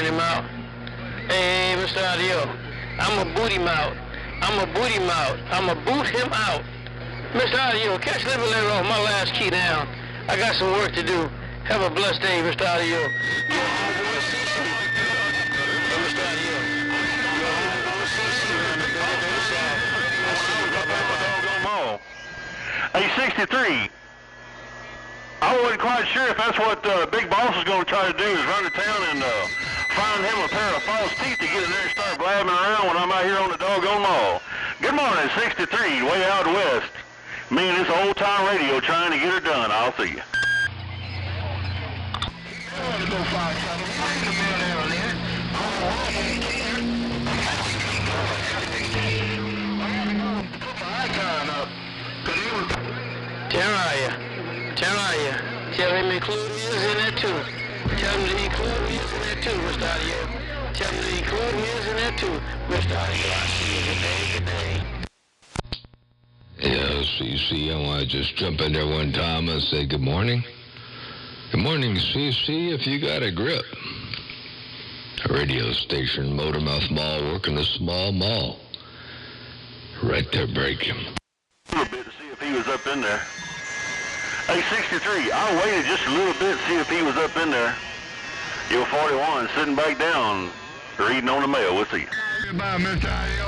booting him out. Hey, Mr. Audio, I'm a boot him out. I'm a boot him out. I'm a boot him out. Mr. Audio, catch Living Later off my last key down. I got some work to do. Have a blessed day, Mr. Audio. Hey, 63. I wasn't quite sure if that's what Big Boss is going to try to do, is run to town and find him a pair of false teeth to get in there and start blabbing around when I'm out here on the doggone mall. Good morning, 63, way out west. Me and this old-time radio trying to get her done. I'll see you. Tell him to include me in that too. Tell him to include me in that too, Mr. Audio. Tell him to include me in that too, Mr. Audio. I see you. Good day, good day. Yeah, CC, I want to just jump in there one time and say good morning. Good morning, CC, if you got a grip. A radio station, Motormouth Mall, working a small mall. Right there, break him. A little bit to see if he was up in there. Hey, 63, I waited just a little bit to see if he was up in there. You're 41, sitting back down, reading on the mail. We'll see you. Goodbye, Mr. Audio.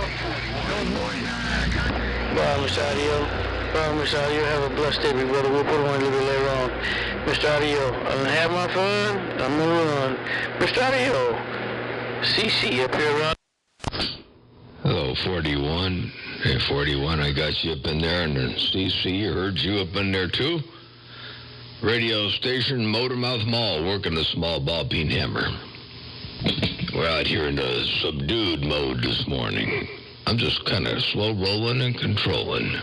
Bye, Mr. Audio. Bye, Mr. Audio. Have a blessed day, brother. We'll put one a little bit later on. Mr. Audio, I'm going to have my fun. I'm going to run. Mr. Audio, CC up here, run. Hello, 41. Hey, 41, I got you up in there, and then CC heard you up in there, too. Radio station, Motormouth Mall, working a small ball-peen hammer. We're out here in a subdued mode this morning. I'm just kind of slow-rolling and controlling.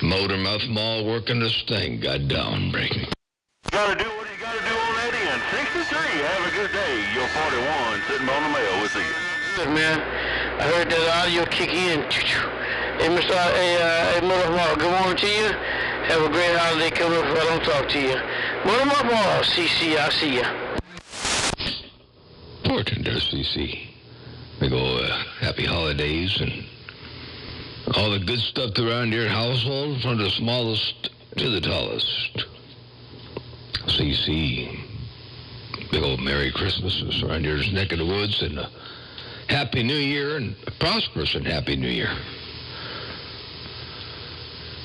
Motormouth Mall working this thing. Got down, breaking. You got to do what you got to do on that end. 63, have a good day. You're 41, sitting on the mail. We'll see you. Good, man. I heard that audio kick in. Hey, Mr. Hey, Motormouth Mall, good morning to you. Have a great holiday coming up if I don't talk to you. Motormouth Mall, CC, I see you. Important there, CC. Big old happy holidays and all the good stuff around your household, from the smallest to the tallest. CC. Big old Merry Christmas around your neck of the woods, and a Happy New Year, and a prosperous and Happy New Year.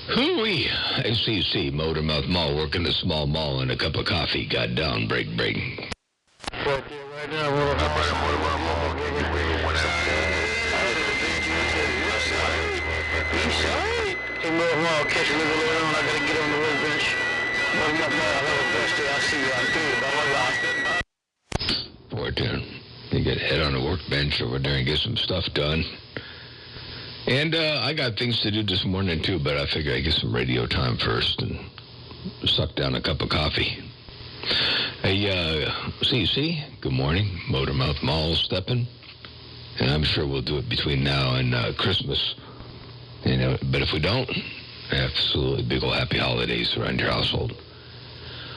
Hooey, ACC, Motormouth Mall, working a small mall and a cup of coffee. Got down, break. Right now, Motormouth Mall. Hey, Motormouth Mall, catch a little later on. I gotta get on the workbench. Motormouth Mall, have a blessed day. I see you out there. Bye-bye. 410. You get head on the workbench over there and get some stuff done. And I got things to do this morning, too, but I figure I'd get some radio time first and suck down a cup of coffee. Hey, CC, good morning. Motormouth Mall stepping. And I'm sure we'll do it between now and Christmas. You know, but if we don't, absolutely big old happy holidays around your household.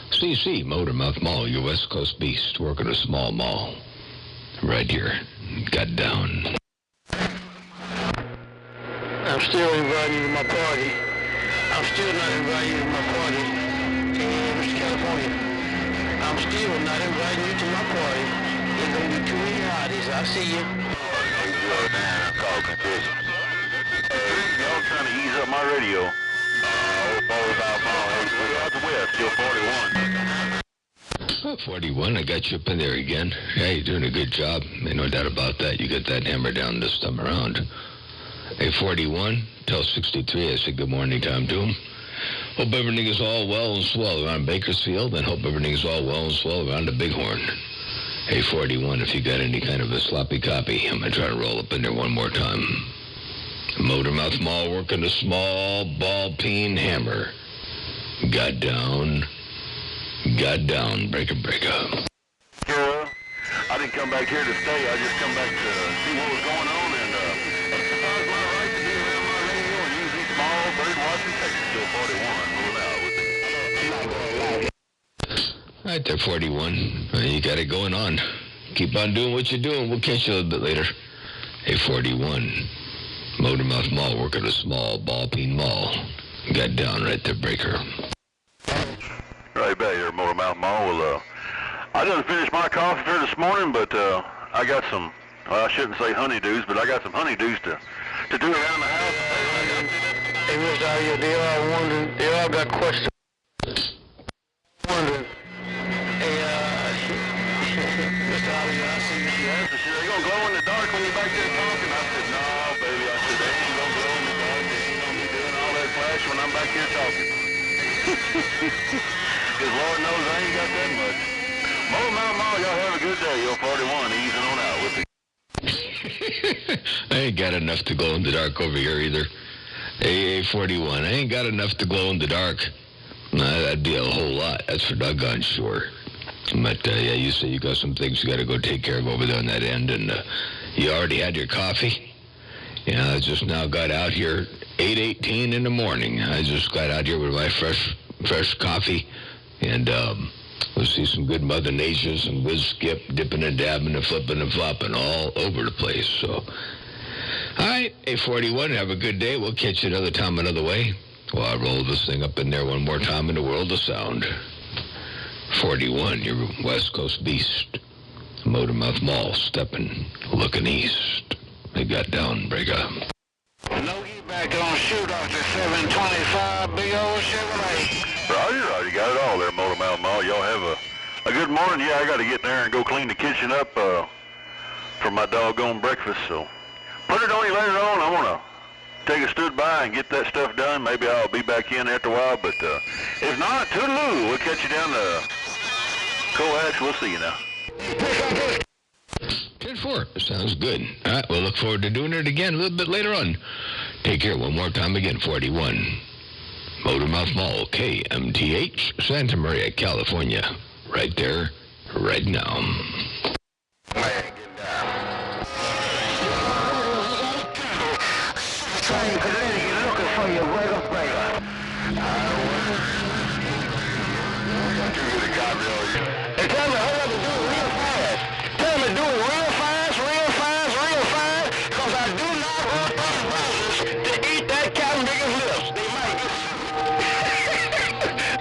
CC, Motormouth Mall, your West Coast beast, working a small mall. Right here. Got down. I'm still inviting you to my party. I'm still not inviting you to my party in Mr. California. I'm still not inviting you to my party. It's going to be too many hotties. I see you. Y'all trying to ease up my radio. Out the west, you're 41. 41, I got you up in there again. Yeah, you're doing a good job. Ain't no doubt about that. You got that hammer down this time around. Hey, 41, tell 63 I said good morning time to him. Hope everything is all well and swell around Bakersfield, and hope everything is all well and swell around the Bighorn. Hey, 41, if you got any kind of a sloppy copy, I'm going to try to roll up in there one more time. Motormouth Mall working a small ball-peen hammer. Got down, break up. Yeah, I didn't come back here to stay. I just come back to see what was going on and exercise my right to be around my radio and use these small bird watching Texas till 41. Moving out with it. All right there, 41. You got it going on. Keep on doing what you're doing. We'll catch you a little bit later. Hey, 41. Motormouth Mall working a small ball peen mall. Got down right there, Breaker. Right back here, Motormouth Mall. Well, I done finished my coffee here this morning, but I got some, well, I shouldn't say honeydews, but I got some honeydews to do around the house. Hey, Mr. Audio, they all wondering, they all got questions. Wondering, hey, Mr. Audio, I see you. Yes, they gonna glow in the dark when you're back there talking. I said, no, baby. I said, they ain't gonna glow in the dark. They ain't gonna be doing all that flash when I'm back here talking. Because Lord knows I ain't got that much. Motormouth Mall, y'all have a good day. Yo, 41, easing on out with the... I ain't got enough to glow in the dark over here either. AA 41. I ain't got enough to glow in the dark. Nah, that'd be a whole lot. That's for doggone sure. But, yeah, you say you got some things you got to go take care of over there on that end, and you already had your coffee? Yeah, I just now got out here 8:18 in the morning. I just got out here with my fresh coffee, and we'll see some good Mother Natures and whiz skip, dipping and dabbing and flipping and flopping all over the place. So, all right, A41, have a good day. We'll catch you another time, another way. Well, I roll this thing up in there one more time in the world of sound. 41, your West Coast beast. Motormouth Mall, stepping, looking east. They got down, break up. Logie back on shoot off the 725, big old Chevrolet. Roger, you got it all there, Motormouth Mall. Y'all have a good morning. Yeah, I got to get there and go clean the kitchen up for my doggone breakfast, so put it on you later on. I want to take a stood by and get that stuff done. Maybe I'll be back in after a while, but if not, toodaloo. We'll catch you down the Coax. We'll see you now. 10-4. Sounds good. All right, we'll look forward to doing it again a little bit later on. Take care one more time again, 41. Motormouth Mall, KMTH, Santa Maria, California. Right there, right now. Man, get down. Train Connecticut looking for you, breaker. Hey, tell me, hold up and do it real fast. Tell me, do it real fast, because I do not want those brothers to eat that Captain Biggest lips. They might.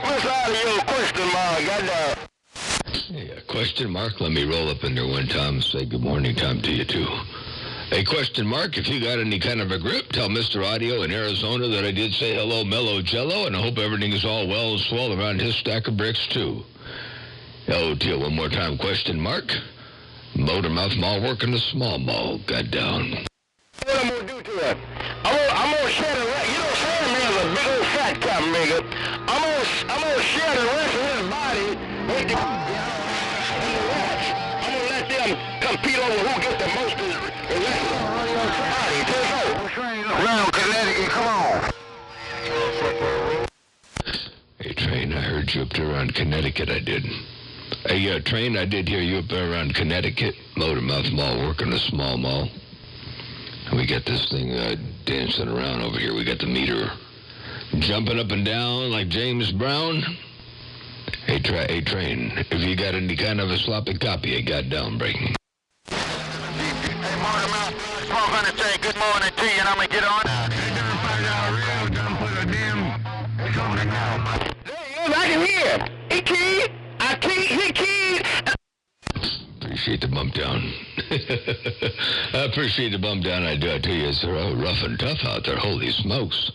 What's out of your question, Mark? Yeah, question mark. Let me roll up in there one time and say good morning time to you, too. Hey, question mark, if you got any kind of a grip, tell Mr. Audio in Arizona that I did say hello, Mellow Jello, and I hope everything is all well and swell around his stack of bricks, too. Hello to you one more time, question mark. Motormouth Mall working the small mall. Got down. What I'm going to do to it? I'm going to share the rest. You know, Sandman's a big old fat Captain Bigger. I'm going to share the rest of his body with the rats. I'm going to let them compete over who gets the most of the rest of the body. Round Connecticut, come on. Hey, Train, I heard you up there around Connecticut, I did. Hey, Train, I did hear you up there around Connecticut. Motormouth Mall working a small mall. We got this thing dancing around over here. We got the meter jumping up and down like James Brown. Hey, Train, if you got any kind of a sloppy copy, I got down breaking. Hey, Motormouth, I'm going to say good morning to you, and I'm going to get on. I can hear. He keyed. He keyed. Appreciate the bump down. I appreciate the bump down. I do. I tell you, it's rough and tough out there. Holy smokes.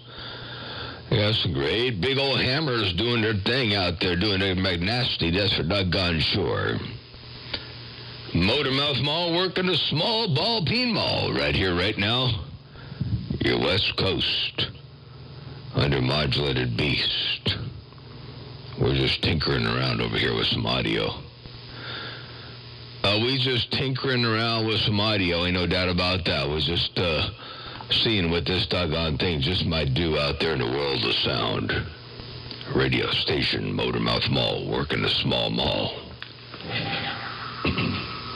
They got some great big old hammers doing their thing out there, doing their nasty. That's for doggone sure. Motormouth Mall working a small ball peen mall right here, right now. Your West Coast. Undermodulated beast. We're just tinkering around over here with some audio. We just tinkering around with some audio, ain't no doubt about that. We're just seeing what this doggone thing just might do out there in the world of sound. Radio station, Motormouth Mall, working a small mall.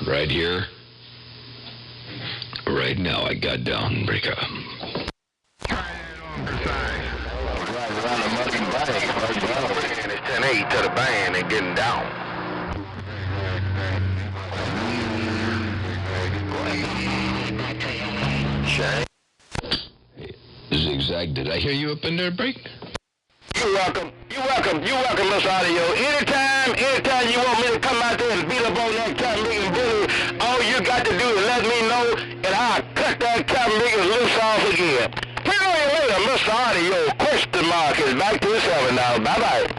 Right here. Right now, I got down, break up. It's 10-8 to the band and getting down. Shane. Zigzag, did I hear you up in there, Break? You're welcome, Mr. Audio. Anytime you want me to come out there and beat up on that Captain Biggins bully, all you got to do is let me know, and I'll cut that Captain Biggins loose off again. Put on you later, Mr. Audio. Question mark is back to the 7 now. Bye-bye.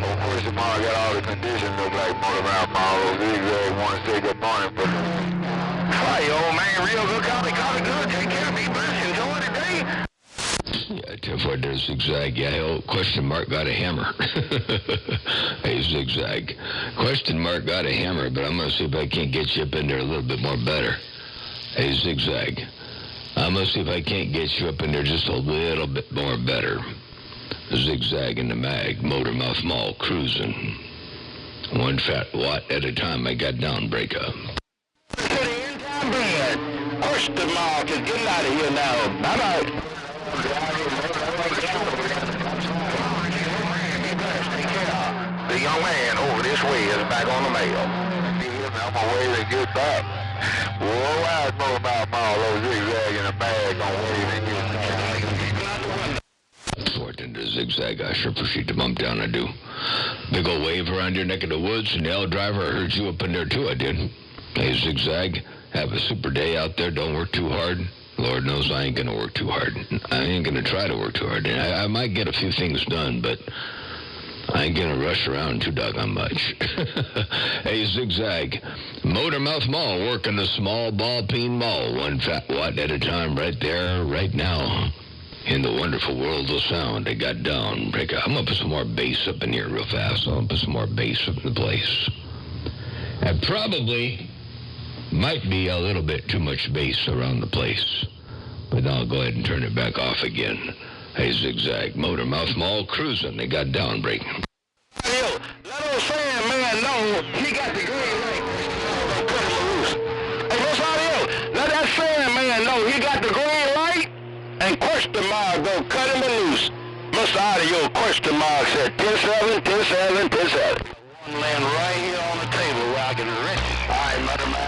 Old question mark got all the conditions look like motor mouth model. Zigzag wants to take up on him, but... Hi, old man. Real good. Call me good. Take care of me, bless. Enjoy the day. Yeah, therefore there's Zigzag. Yeah, old question mark got a hammer. Hey, Zigzag. Question mark got a hammer, but I'm going to see if I can't get you up in there a little bit more better. Hey, Zigzag. I'm going to see if I can't get you up in there just a little bit more better. Zigzag in the mag, Motor Mouth Mall, cruising. One fat watt at a time, I got down breaker. To the entire band. Question mark is getting out of here now. Bye-bye. The young man over this way is back on the mail. I'm on way to get back. Worldwide motor mouth mall, those Zigzag in the bag on way to get back. Fortin to Zigzag, I sure appreciate the bump down, I do. Big old wave around your neck of the woods, and the L driver, I heard you up in there too, I did. Hey, Zigzag, have a super day out there, don't work too hard. Lord knows I ain't going to work too hard. I ain't going to try to work too hard. I might get a few things done, but I ain't going to rush around too doggone much. Hey, Zigzag, Motor Mouth Mall, working the small ball peen mall, one fat watt at a time right there, right now. In the wonderful world of sound, they got down. I'm going to put some more bass up in here real fast. I'm going to put some more bass up in the place. I probably might be a little bit too much bass around the place. But now I'll go ahead and turn it back off again. Hey, Zigzag, Motor Mouth Mall, cruising. They got down break. Let old Sam man know he got the green light. Cut him loose. Hey, Miss Audio, let that Sam man know he got the green light. And question mark, go cut him loose. Mr. Audio, question mark, said 10-7, 10-7, 10-7. One land right here on the table where I can rent it. All right, mother, man.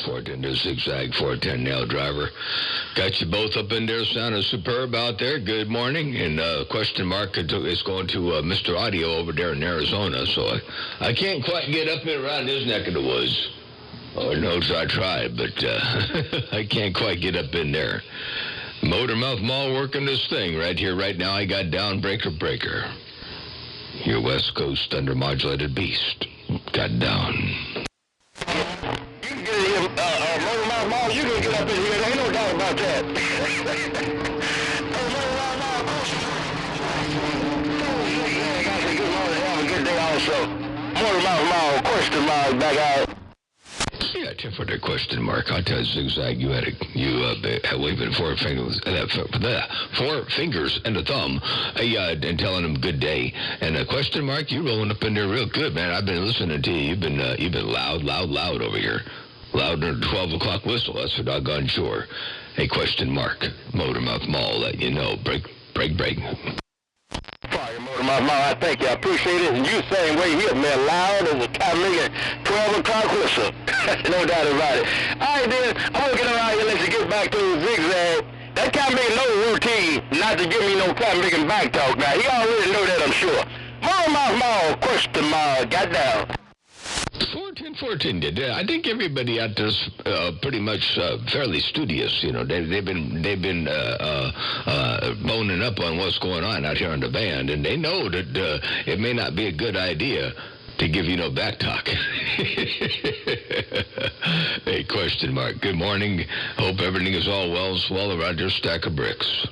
Fortin to Zigzag, 410 nail driver. Got you both up in there, sounding superb out there. Good morning. And question mark is going to Mr. Audio over there in Arizona. So I can't quite get up and around his neck of the woods. Lord knows I tried, but I can't quite get up in there. Motor Mouth Mall working this thing right here, right now. I got down breaker. Your West Coast undermodulated beast. Got down. You can get in here, Motor Mouth Mall, you can get up in here. There ain't no doubt about that. Motor Mouth Mall, have a good day also. Motor Mouth Mall, question mark, back out. Yeah, for the question mark, I'll tell you, Zigzag, you had waving four fingers and a thumb, and telling them good day. And a question mark, you rolling up in there real good, man. I've been listening to you. You've been loud over here, louder than 12 o'clock whistle. That's for doggone sure. A question mark, Motor Mouth Mall, let you know. Break. Fire, Motor Mouth Mall, I thank you. I appreciate it. And you same way here, man, loud as a Captain 12 o'clock whistle. No doubt about it. All right, then, I'm going to get around here and let you get back to Zigzag. That Captain no routine not to give me no Captain back talk. Now, he already know that, I'm sure. Motor Mouth Mall, question mark, got down. 14 did. I think everybody out there's pretty much fairly studious. You know, they've been boning up on what's going on out here on the band, and they know that it may not be a good idea to give you no back talk. Hey, question mark. Good morning. Hope everything is all well around your stack of bricks.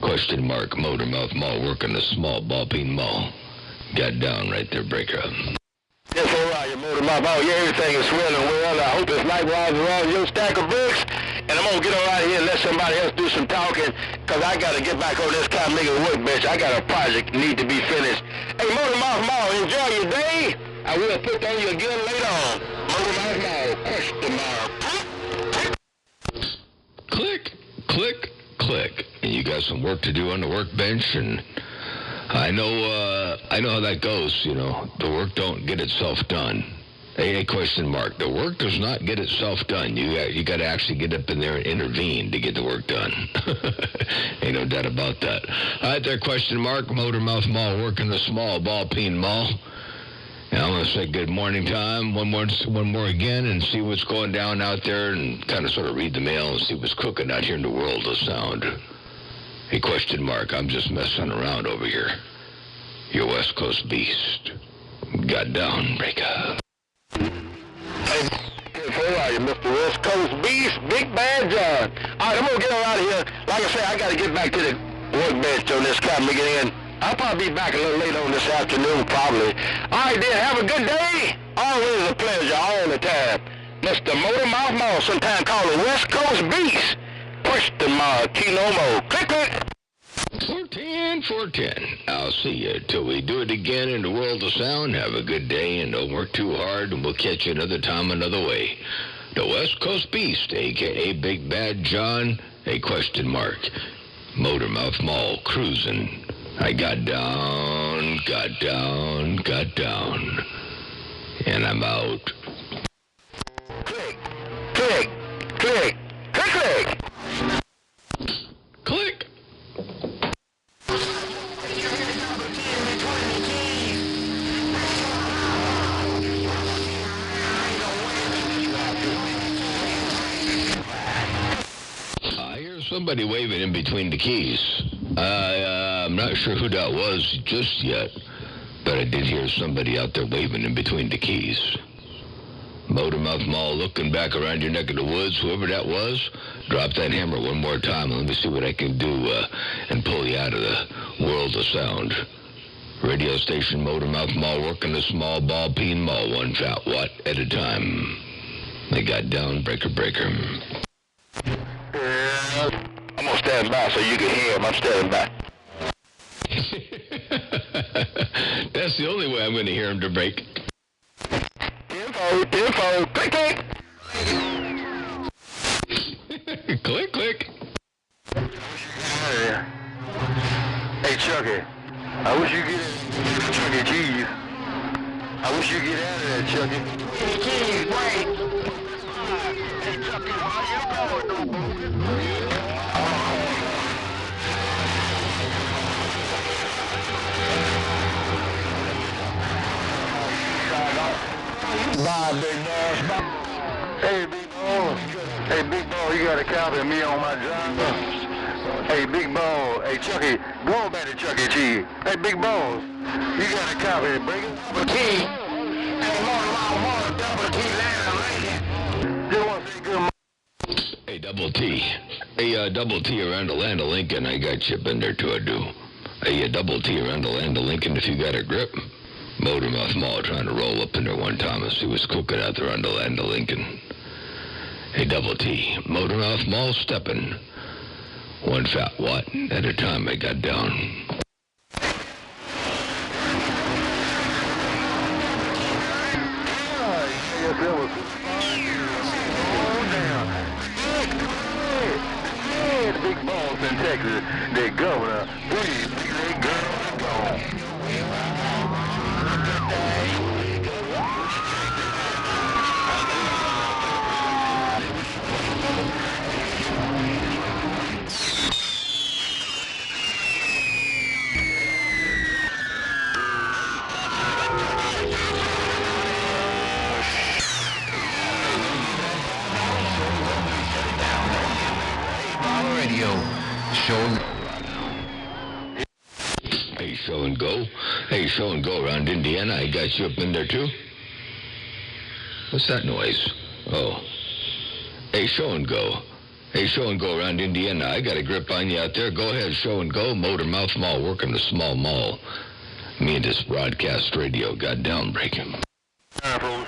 Question mark. Motor Mouth Mall working the small ball peen mall. Got down right there, breaker. Yes, all right, your Motor Mouth Mall. Yeah, everything is swelling well. I hope it's likewise around your stack of bricks. And I'm going to get around here and let somebody else do some talking, because I got to get back on this Captain workbench. I got a project need to be finished. Hey, Motor Mouth Mall, enjoy your day. I will put on you again later on. Motor Mouth Mall, question mark. Click. And you got some work to do on the workbench, and I know how that goes, you know. The work don't get itself done. A question mark. The work does not get itself done. You got to actually get up in there and intervene to get the work done. Ain't no doubt about that. All right, there, question mark. Motormouth Mall working the small ball peen mall. Now I'm going to say good morning time one more again and see what's going down out there and kind of sort of read the mail and see what's cooking out here in the world of sound. A question mark. I'm just messing around over here. Your West Coast beast. Got down, breaker. Hey, Mr. West Coast Beast, Big Bad John. All right, I'm going to get on out of here. Like I said, I got to get back to the workbench on this car, make it in. I'll probably be back a little later on this afternoon, probably. All right, then, have a good day. Always a pleasure, all the time. Mr. Motormouth Mall, sometime called the West Coast Beast. Push the Kilo Mo. Click, click. 410. I'll see you till we do it again in the world of sound. Have a good day and don't work too hard, and we'll catch you another time, another way. The West Coast Beast, a.k.a. Big Bad John, a question mark. Motormouth Mall cruising. I got down, and I'm out. Click, click, click, click, click. Click. I hear somebody waving in between the keys. I'm not sure who that was just yet, but I did hear somebody out there waving in between the keys. Motormouth Mall looking back around your neck of the woods, whoever that was, drop that hammer one more time and let me see what I can do and pull you out of the world of sound. Radio station Motormouth Mall working the small ball peen mall, one fat watt at a time. They got down, breaker. I'm going to stand by so you can hear him. I'm standing by. That's the only way I'm going to hear him to break. Info, click, click. Click, click. Hey, Chucky, I wish you get in Chuck E. Cheese. I wish you get out of there, Chucky. Cheese, wait. Hey, Chucky, why you going, no Bye, big dog. Hey, big ball. Hey, big ball, you got a copy of me on my job. Hey, big ball. Hey, Chucky, go back to Chuck E. Cheese. Hey, big balls, you got a copy. Bring it. Double T. Hey, more, double T, land. You want to say good? Hey, Double T. Hey, Double T around the land of Lincoln. I got you in there too, I do. Hey, Double T around the land of Lincoln if you got a grip. Motormouth Mall trying to roll up in there one time and see what's cooking out there on the land of Lincoln. Hey, Double T, Motormouth Mall stepping. One fat watt at a time I got down. The big balls in Texas, they governor, big girl, gone. Hey, show and go. Hey, show and go around Indiana. I got you up in there too. What's that noise? Oh. Hey, show and go. Hey, show and go around Indiana. I got a grip on you out there. Go ahead, show and go. Motormouth Mall working the small mall. Me and this broadcast radio got down breaking. Tell him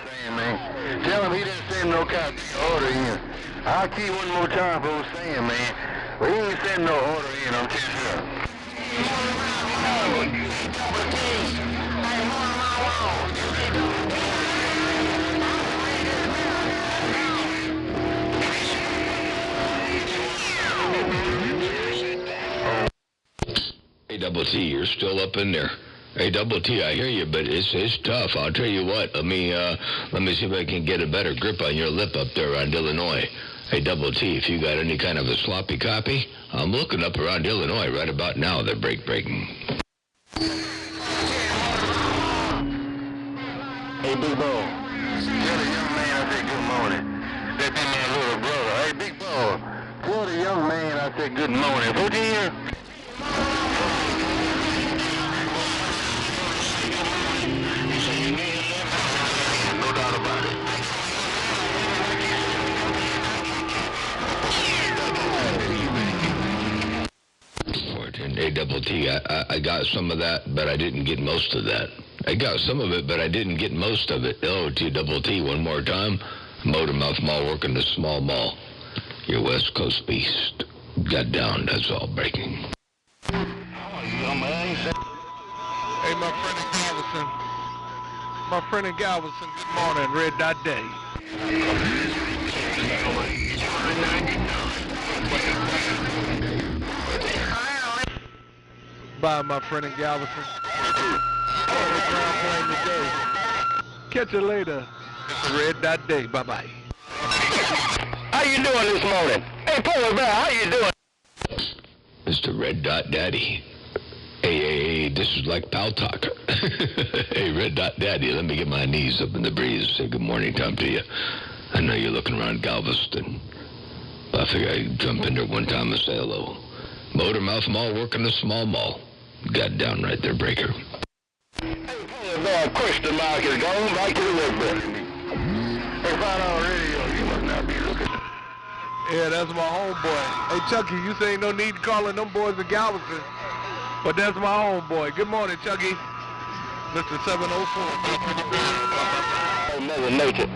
he didn't send no kind of order in. I'll keep one more time for saying, man. We ain't send no order in, I'm telling you. Hey, Double T, you're still up in there. Hey, Double T, I hear you, but it's tough. I'll tell you what. Let me see if I can get a better grip on your lip up there around Illinois. Hey, Double T, if you got any kind of a sloppy copy, I'm looking up around Illinois right about now. They're breaking. Hey, Big Bo. Tell the young man I said good morning. That be my little brother. Hey, Big Bo. Tell the young man I said good morning. 14 years? No doubt about it. Hey, Double T, I got some of that, but I didn't get most of that. I got some of it, but I didn't get most of it. L-O-T, Double T, one more time. Motormouth Mall working the small mall. Your West Coast beast. Got down, that's all breaking. Hey, my friend in Galveston. My friend in Galveston, good morning, Red Dot Day. Bye, my friend in Galveston. Catch you later. It's a Red Dot Day. Bye-bye. How you doing this morning? Hey, Polar Bear, how you doing? Mr. Red Dot Daddy. Hey, this is like pal talk. Hey, Red Dot Daddy, let me get my knees up in the breeze. Say good morning time to you. I know you're looking around Galveston. I figure I'd jump in there one time and say hello. Motormouth Mall working the small mall. Got down right there, breaker. Hey, Polar Bear, question mark is going back to the Woodbury. Hey, find on radio, you must not be looking. Yeah, that's my homeboy. Hey, Chucky, you say ain't no need calling them boys in Galveston. But that's my homeboy. Good morning, Chucky. Mr. 704. Oh, Mother Nature.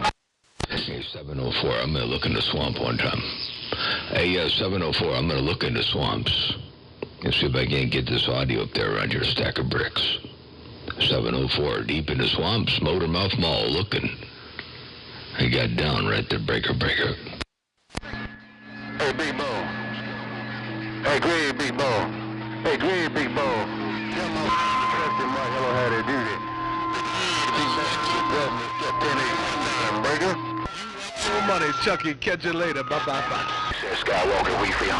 Hey, 704, I'm going to look in the swamp one time. Hey, 704, I'm going to look in the swamps. And see if I can't get this audio up there around your stack of bricks. 704, deep in the swamps, Motormouth Mall, looking. I got down right there, breaker. Hey, Big Bo. Hey, Greg, Big Bo. Hey, Greg, Big Bo. Tell my question mark, hello, how they do that. Breaker. No money, Chucky. Catch you later. Bye-bye. Skywalker, we feel.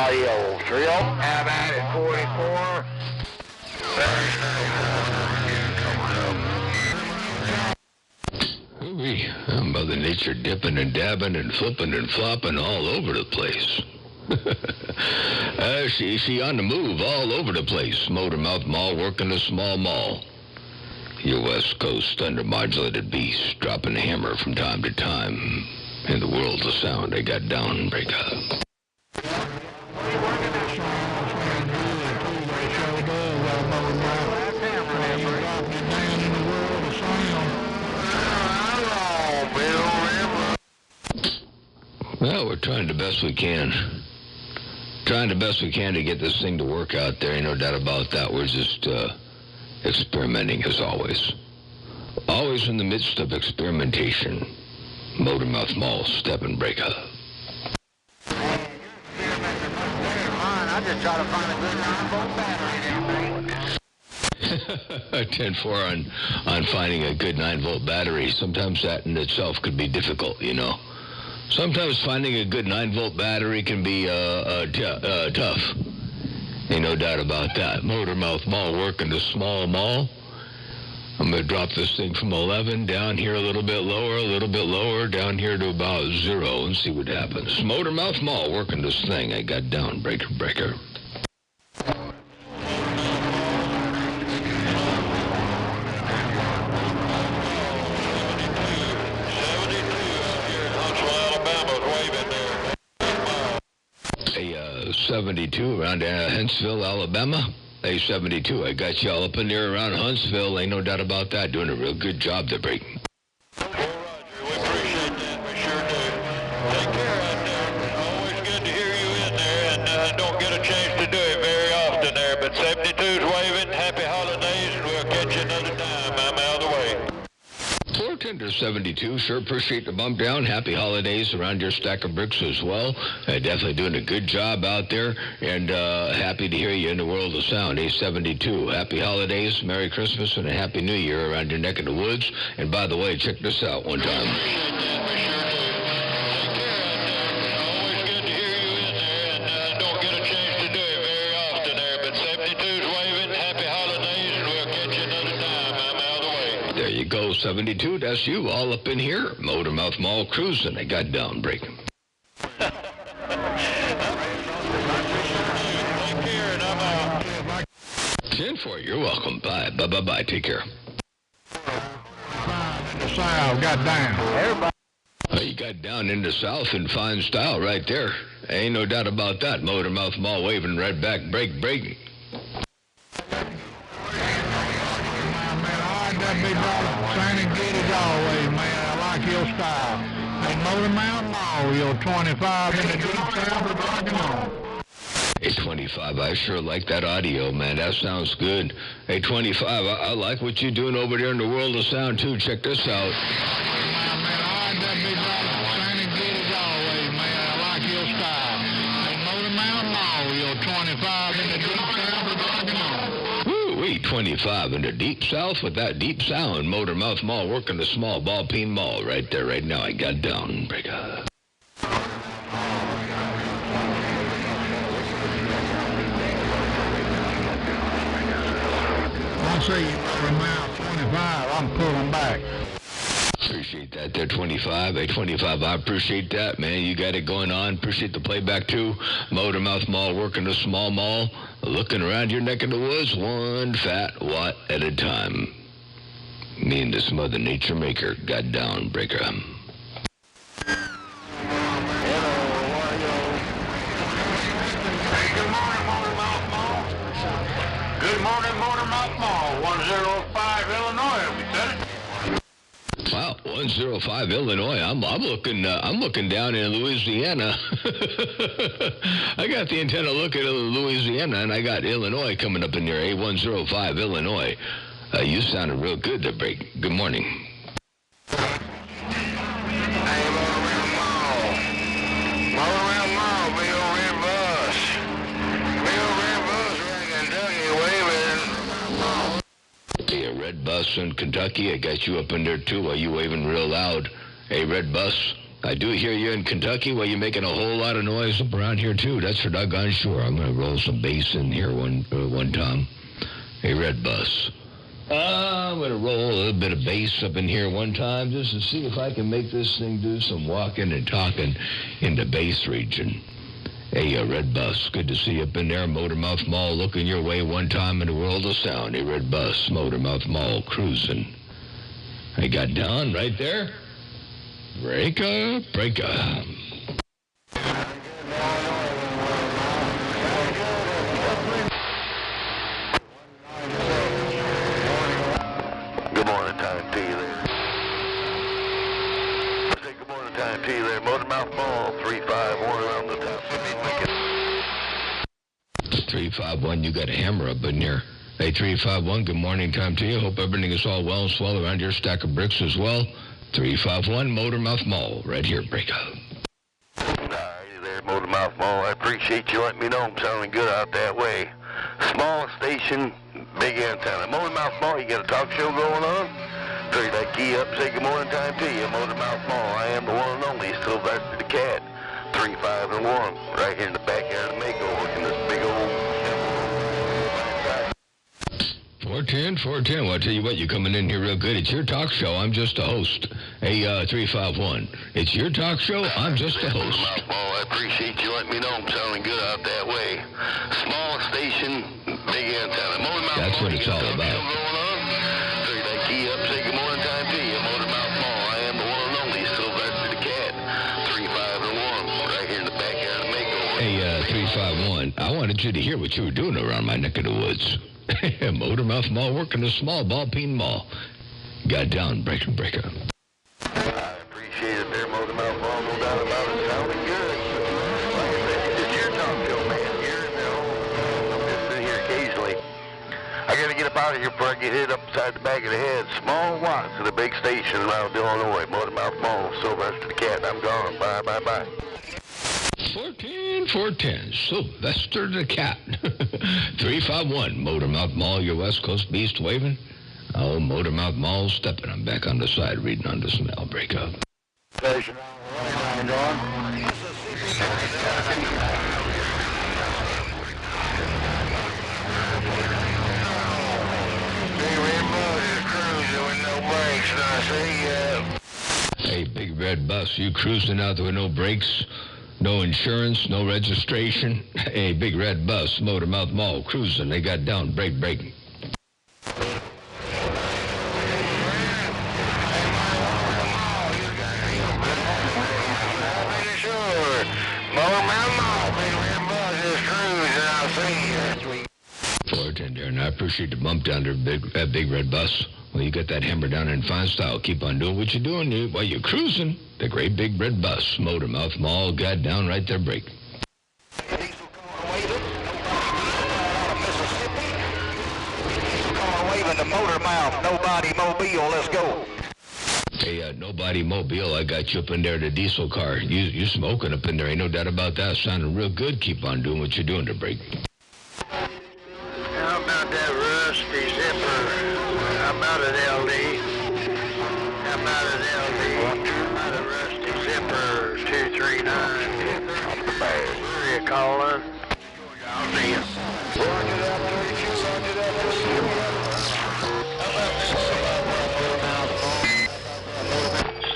Yo, trio. How about it, 44? Mother Nature dipping and dabbing and flipping and flopping all over the place. She on the move all over the place. Motormouth Mall working the small mall. Your West Coast undermodulated beast dropping a hammer from time to time. In the world of sound, I got down, break up. Well, we're trying the best we can. Trying the best we can to get this thing to work out there. Ain't no doubt about that. We're just experimenting as always. Always in the midst of experimentation. Motormouth Mall, step and break up. I just try to find a good 9-volt battery. 10-4 on finding a good 9-volt battery. Sometimes that in itself could be difficult, you know. Sometimes finding a good 9-volt battery can be tough. Ain't no doubt about that. Motormouth Mall working the small mall. I'm going to drop this thing from 11 down here a little bit lower, down here to about 0 and see what happens. Motormouth Mall working this thing. I got down, breaker. Hey, 72 around Huntsville, Alabama. Hey, 72, I got y'all up in there around Huntsville. Ain't no doubt about that. Doing a real good job there, Break. Roger, we appreciate that. We sure do. Take care out there. Always good to hear you in there, and don't get a chance to do it very often there. But 72's waving. Happy holidays, and we'll catch you another time. I'm out of the way. Bartender to 72. Sure appreciate the bump down. Happy holidays around your stack of bricks as well. Definitely doing a good job out there, and happy to hear you in the world of sound. A72. Happy holidays, Merry Christmas, and a Happy New Year around your neck of the woods. And by the way, check this out one time. There you go, 72, that's you, all up in here. Motormouth Mall cruising, I got down breaking. 10-4, you're welcome. Bye, bye, take care. The South got down. Everybody. Oh, you got down in the South in fine style right there. Ain't no doubt about that. Motormouth Mall waving right back, breaking. That big dog trying to get it always, man. I like your style. Hey, Motor Mountain Mall, your 25 in the deep south, rocking on. Hey, 25, I sure like that audio, man. That sounds good. Hey, 25, I like what you're doing over there in the world of sound, too. Check this out. Man, I like that big dog trying to get it always, man. I like your style. Hey, Motor Mountain Mall, your 25 in the deep south, rocking on. 25 in the deep south with that deep sound. Motormouth Mall working the small ball peen mall right there, right now. I got down. Break up. I see you from out 25. I'm pulling back. Appreciate that there, 25. Hey, 25, I appreciate that, man. You got it going on. Appreciate the playback, too. Motormouth Mall working the small mall. Looking around your neck of the woods, one fat watt at a time. Me and this Mother Nature maker got down, breaker. Good morning, Motormouth Mall, 105 Illinois. We said it. Wow, 105 Illinois. I'm looking down in Louisiana. I got the antenna looking at Louisiana, and I got Illinois coming up in there. A105 Illinois. You sounded real good there, Break. Good morning. Red Bus in Kentucky, I got you up in there too while you waving real loud. Hey, Red Bus, I do hear you in Kentucky while you're making a whole lot of noise up around here too. That's for doggone sure. I'm going to roll some bass in here one time. Hey, Red Bus. I'm going to roll a little bit of bass up in here one time just to see if I can make this thing do some walking and talking in the bass region. Hey, Red Bus, good to see you up in there. Motormouth Mall looking your way one time in the world of sound. Hey, Red Bus, Motormouth Mall cruising. I got down right there. Break up. Good morning time to you there. Say good morning time to you there. Motormouth Mall, 351 on the top. 351, you got a hammer up in there. Hey, 351, good morning time to you. Hope everything is all well and swell around your stack of bricks as well. 351 Motormouth Mall, right here, break up. All righty there, Motormouth Mall. I appreciate you letting me know I'm sounding good out that way. Small station, big antenna. Motormouth Mall, you got a talk show going on? Trade that key up, say good morning time to you. Motormouth Mall, I am the one and only Sylvester the Cat. 351, right here in the backyard of Mako, working this big old... 410. Well, I'll tell you what, you're coming in here real good. It's your talk show. I'm just a host. Hey, 351. It's your talk show. I'm just a host. I appreciate you letting me know I'm sounding good out that way. Small station, big antenna. That's what it's all about. Trade that key up, say good morning time to you. Motormouth Mall, I am the one and only Sylvester the Cat. 351, right here in the backyard of Mako. Hey, 351. I wanted you to hear what you were doing around my neck of the woods. Motormouth Mall working a small ball peen mall. Got down, breaker. I appreciate it there, Motormouth Mall, no doubt about it. Sounding good. Like I said, it's your talk show, man. Here, I'm just sitting here occasionally. I gotta get up out of here before I get hit up upside the back of the head. Small Watts to the big station around Illinois. Motormouth Mall, Sylvester the Cat. I'm gone. Bye, bye, bye. 410, Sylvester the Cat. 351, Motormouth Mall, your West Coast beast waving. Oh, Motormouth Mall stepping. I'm back on the side reading on this mail breakup. Station Hey, Big Red Bus, you cruising out there with no brakes, no insurance, no registration? Hey, Big Red Bus, Motormouth Mall, cruising. They got down, brake. And I appreciate the bump down there, Big Red Bus. Well, you got that hammer down in fine style. Keep on doing what you're doing while you're cruising. The great Big Red Bus, Motormouth Mall, got down right there, break. The Motormouth, Nobody Mobile, let's go. Hey, Nobody Mobile, I got you up in there, the diesel car. You smoking up in there, ain't no doubt about that. Sounding real good. Keep on doing what you're doing to break. How about that rusty zipper? How about it, LD? How about it, LD? How about a rusty zipper, 239? Where you calling? I'll see you.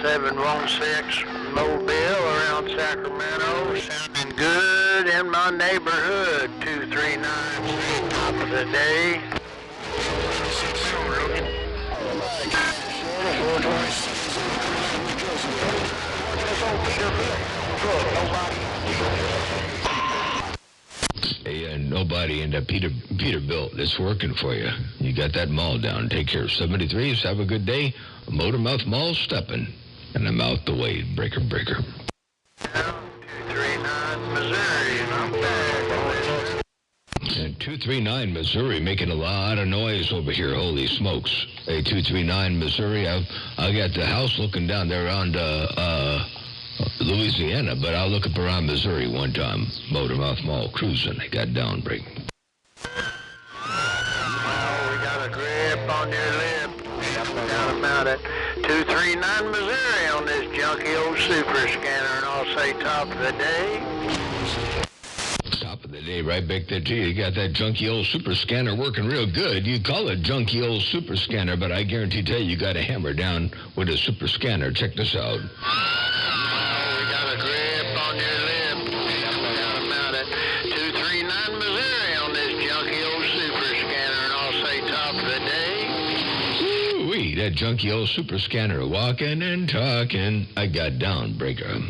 716 Mobile around Sacramento, sounding good in my neighborhood. 239, top of the day. Hey, Nobody in Peterbilt, it's working for you. You got that mall down. Take care. 73s, have a good day. Motormouth Mall stepping. And I'm out the way, breaker. 239 Missouri, I'm back. And 239 Missouri making a lot of noise over here. Holy smokes. Hey, 239 Missouri, I got the house looking down there around Louisiana, but I'll look up around Missouri one time. Motormouth Mall cruising. I got down break. Oh, we got a grip on your lip. Down about it. 239 Missouri on this junky old super scanner, and I'll say top of the day. Top of the day, right back there to you. You got that junky old super scanner working real good. You call it junky old super scanner, but I guarantee tell you got a hammer down with a super scanner. Check this out. Oh, we got a grip on your lip. Down about it. 239 Missouri on this junky old super scanner, and I'll say top of the day. Ooh-wee, that junky old super scanner walking and talking. I got down, breaker.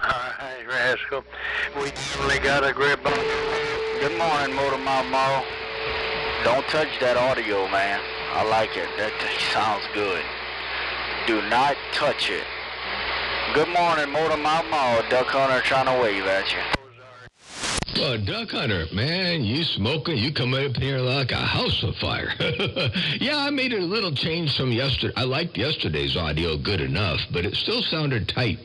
Hey, rascal. We only got a grip on. Good morning, Motormouth Mall. Don't touch that audio, man. I like it. That sounds good. Do not touch it. Good morning, Motormouth Mall. Duck Hunter trying to wave at you. Well, Duck Hunter, man, you smoking, you coming up here like a house of fire. Yeah, I made a little change from yesterday. I liked yesterday's audio good enough, but it still sounded tight.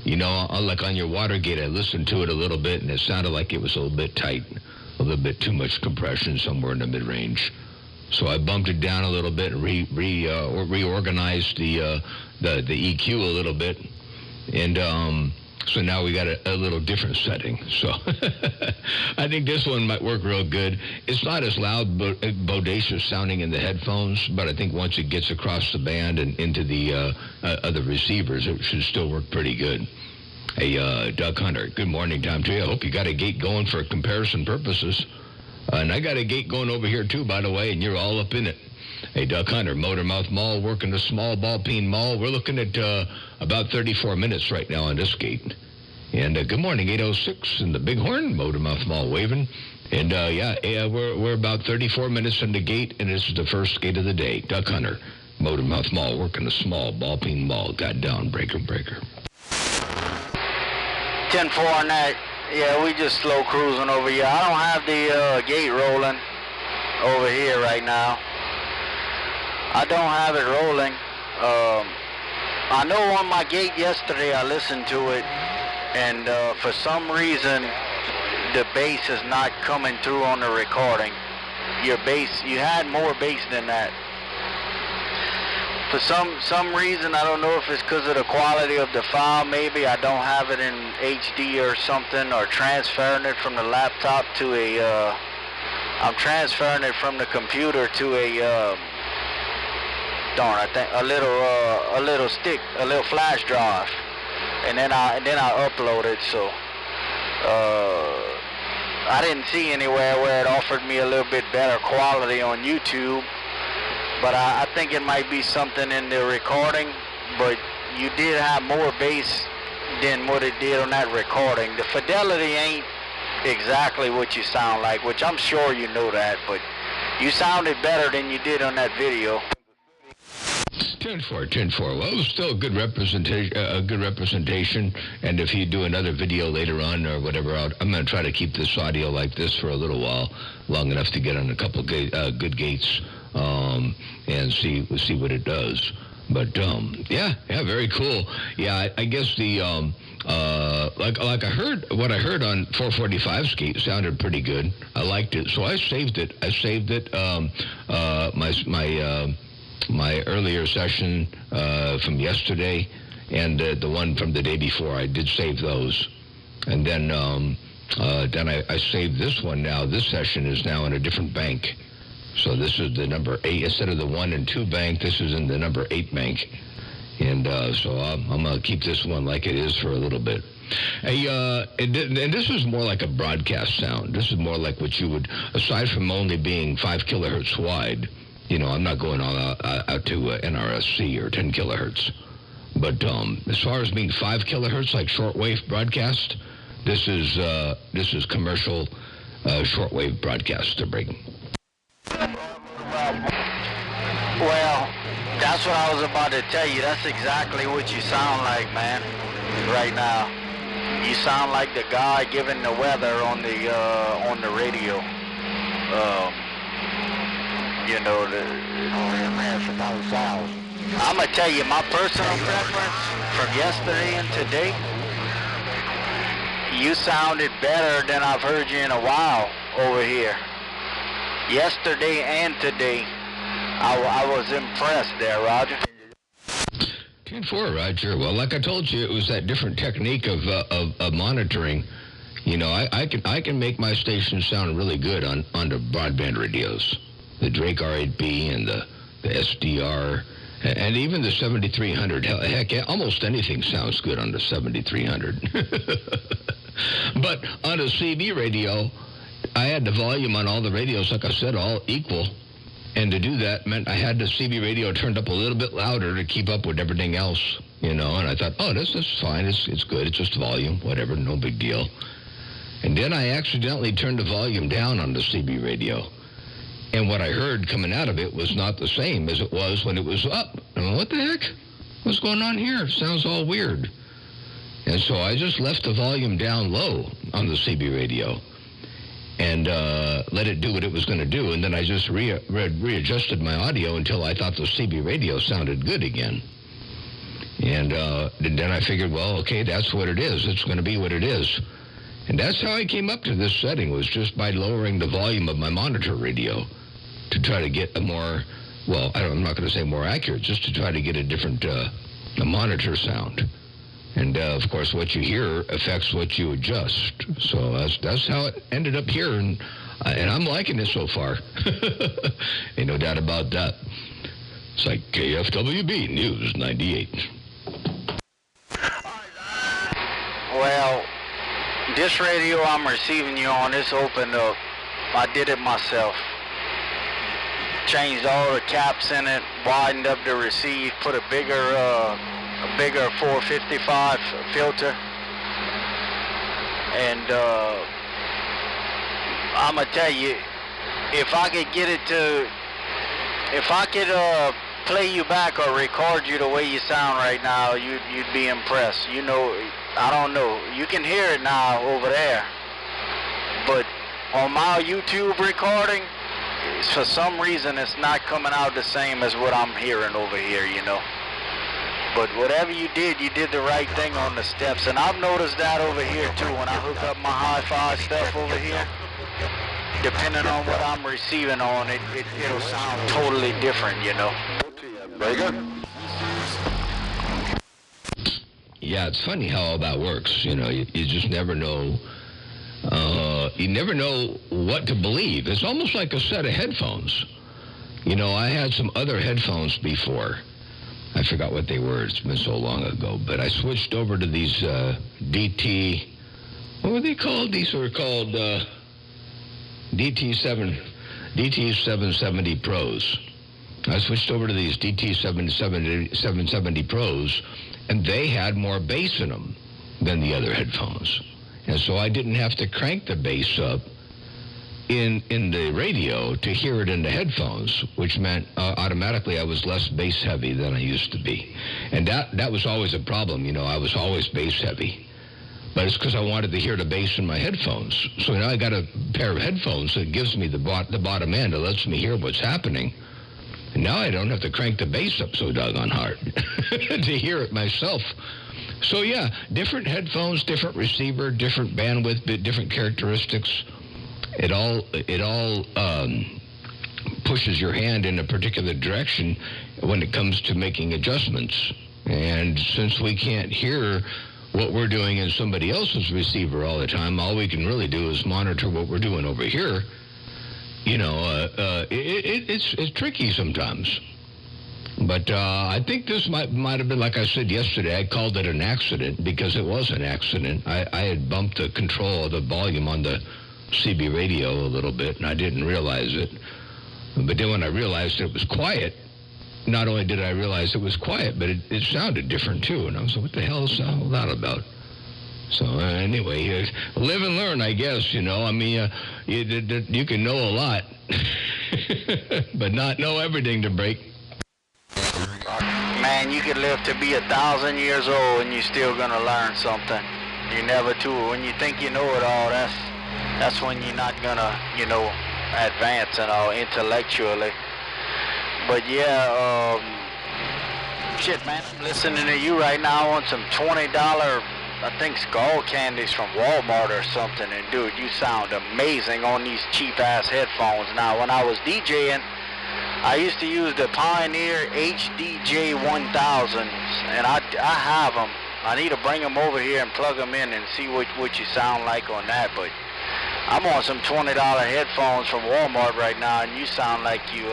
You know, like on your Watergate, I listened to it a little bit, and it sounded like it was a little bit tight, a little bit too much compression somewhere in the mid-range. So I bumped it down a little bit and reorganized the EQ a little bit, and so now we got a little different setting. So I think this one might work real good. It's not as loud, bodacious sounding in the headphones, but I think once it gets across the band and into the other receivers, it should still work pretty good. Hey, Duck Hunter, good morning time to you. I hope you got a gate going for comparison purposes. And I got a gate going over here too, by the way, and you're all up in it. Hey, Duck Hunter, Motormouth Mall, working the small ball peen mall. We're looking at about 34 minutes right now on this gate. And good morning, 806 in the Bighorn, Motormouth Mall waving. And we're about 34 minutes in the gate, and this is the first gate of the day. Duck Hunter, Motormouth Mall, working the small ball peen mall. Got down, breaker. 10-4 on that. Yeah, we just slow cruising over here. I don't have the gate rolling over here right now. I don't have it rolling. I know on my gate yesterday I listened to it, and for some reason the bass is not coming through on the recording. Your bass, you had more bass than that. For some reason, I don't know if it's because of the quality of the file, maybe I don't have it in HD or something, or transferring it from the laptop to a, I'm transferring it from the computer to a, I think a little stick, a little flash drive, and then I upload it. So I didn't see anywhere where it offered me a little bit better quality on YouTube, but I think it might be something in the recording. But you did have more bass than what it did on that recording. The fidelity ain't exactly what you sound like, which I'm sure you know that, but you sounded better than you did on that video. 10-4. Well, it was still a good representation. And if you do another video later on or whatever, I'm going to try to keep this audio like this for a little while, long enough to get on a couple good gates and see what it does. But yeah, very cool. Yeah, I guess the like I heard what I heard on 445's gate sounded pretty good. I liked it, so I saved it. My earlier session from yesterday and the one from the day before, I did save those. And then I saved this one now. This session is now in a different bank. So this is the number 8. Instead of the 1 and 2 bank, this is in the number 8 bank. And so I'm going to keep this one like it is for a little bit. Hey, and this is more like a broadcast sound. This is more like what you would, aside from only being 5 kilohertz wide, you know, I'm not going out to NRSC or 10 kilohertz. But as far as being 5 kilohertz, like shortwave broadcast, this is commercial shortwave broadcast they're bringing. Well, that's what I was about to tell you. That's exactly what you sound like, man, right now. You sound like the guy giving the weather on the radio. You know, I'm going to tell you my personal preference from yesterday and today. You sounded better than I've heard you in a while over here. Yesterday and today, I was impressed there, Roger. 10-4, Roger. Well, like I told you, it was that different technique of monitoring. You know, I can make my station sound really good on the broadband radios. The Drake R8B and the SDR, and even the 7300. Heck, almost anything sounds good on the 7300. But on a CB radio, I had the volume on all the radios, like I said, all equal. And to do that meant I had the CB radio turned up a little bit louder to keep up with everything else, you know. And I thought, oh, this is fine. It's good. It's just volume, whatever, no big deal. And then I accidentally turned the volume down on the CB radio. And what I heard coming out of it was not the same as it was when it was up. I mean, what the heck? What's going on here? It sounds all weird. And so I just left the volume down low on the CB radio and let it do what it was going to do. And then I just readjusted my audio until I thought the CB radio sounded good again. And then I figured, well, okay, that's what it is. It's going to be what it is. And that's how I came up to this setting, was just by lowering the volume of my monitor radio to try to get a more, well, I'm not going to say more accurate, just to try to get a different a monitor sound. And, of course, what you hear affects what you adjust. So that's how it ended up here, and I'm liking it so far. Ain't no doubt about that. It's like KFWB News 98. Well, this radio I'm receiving you on, it's opened up. I did it myself. Changed all the caps in it, widened up the receive, put a bigger 455 filter, and I'm gonna tell you, if I could play you back or record you the way you sound right now, you'd be impressed. You know, I don't know, you can hear it now over there, but on my YouTube recording, for some reason it's not coming out the same as what I'm hearing over here, you know. But whatever you did the right thing on the steps. And I've noticed that over here too. When I hook up my hi-fi stuff over here, depending on what I'm receiving on, it'll sound totally different, you know. Very good. Yeah, it's funny how all that works. You know, you just never know. You never know what to believe. It's almost like a set of headphones. You know, I had some other headphones before. I forgot what they were. It's been so long ago. But I switched over to these DT. What were they called? These were called DT770 Pros. I switched over to these DT770 Pros, and they had more bass in them than the other headphones. And so I didn't have to crank the bass up in the radio to hear it in the headphones, which meant automatically I was less bass heavy than I used to be. And that was always a problem, you know. I was always bass heavy. But it's because I wanted to hear the bass in my headphones. So now I got a pair of headphones that gives me the bottom end. It lets me hear what's happening. And now I don't have to crank the bass up so doggone hard to hear it myself. So yeah, different headphones, different receiver, different bandwidth, different characteristics. It all pushes your hand in a particular direction when it comes to making adjustments. And since we can't hear what we're doing in somebody else's receiver all the time, all we can really do is monitor what we're doing over here. You know, it's tricky sometimes. But I think this might have been, like I said yesterday, I called it an accident because it was an accident. I had bumped the control of the volume on the CB radio a little bit, and I didn't realize it. But then when I realized it was quiet, not only did I realize it was quiet, but it sounded different too. And I was like, what the hell is all that about? So anyway, live and learn, I guess, you know. I mean, you can know a lot, but not know everything to break. Man, you could live to be 1,000 years old and you're still going to learn something. You never do. When you think you know it all, that's when you're not going to, you know, advance and all intellectually. But yeah, shit, man, I'm listening to you right now on some $20, I think, Skull candies from Walmart or something. And dude, you sound amazing on these cheap-ass headphones. Now, when I was DJing, I used to use the Pioneer HDJ 1000s, and I have them. I need to bring them over here and plug them in and see what you sound like on that. But I'm on some $20 headphones from Walmart right now, and you sound like you,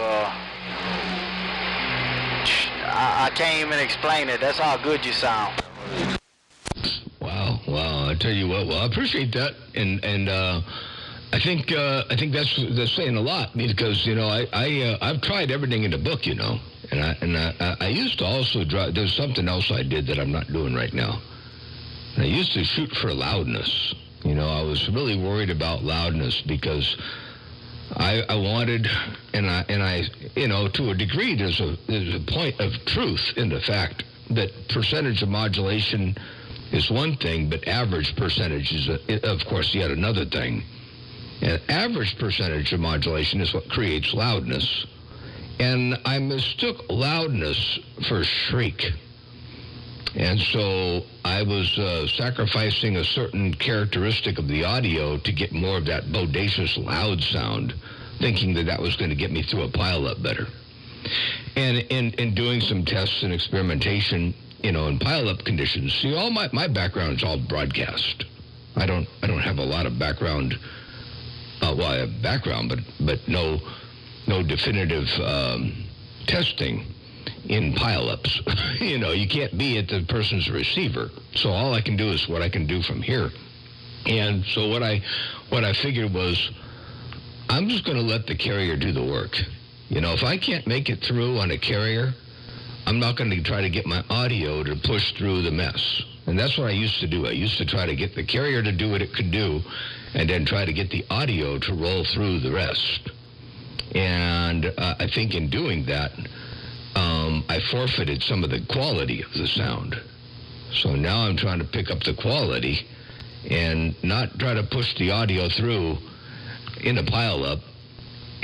I can't even explain it. That's how good you sound. Wow, I tell you what, well, I appreciate that, and I think that's saying a lot, because, you know, I've tried everything in the book, you know, and I used to also drive. There's something else I did that I'm not doing right now. And I used to shoot for loudness. You know, I was really worried about loudness because I wanted, and I, you know, to a degree, there's a point of truth in the fact that percentage of modulation is one thing, but average percentage is, of course, yet another thing. And average percentage of modulation is what creates loudness. And I mistook loudness for shriek. And so I was sacrificing a certain characteristic of the audio to get more of that bodacious loud sound, thinking that was going to get me through a pileup better. And in doing some tests and experimentation, you know, in pileup conditions, see, all my background is all broadcast. I don't have a lot of background. Well, I have background, but no definitive testing in pileups. You know, you can't be at the person's receiver. So all I can do is what I can do from here. And so what I figured was, I'm just going to let the carrier do the work. You know, if I can't make it through on a carrier, I'm not going to try to get my audio to push through the mess. And that's what I used to do. I used to try to get the carrier to do what it could do, and then try to get the audio to roll through the rest. And I think in doing that, I forfeited some of the quality of the sound. So now I'm trying to pick up the quality and not try to push the audio through in a pileup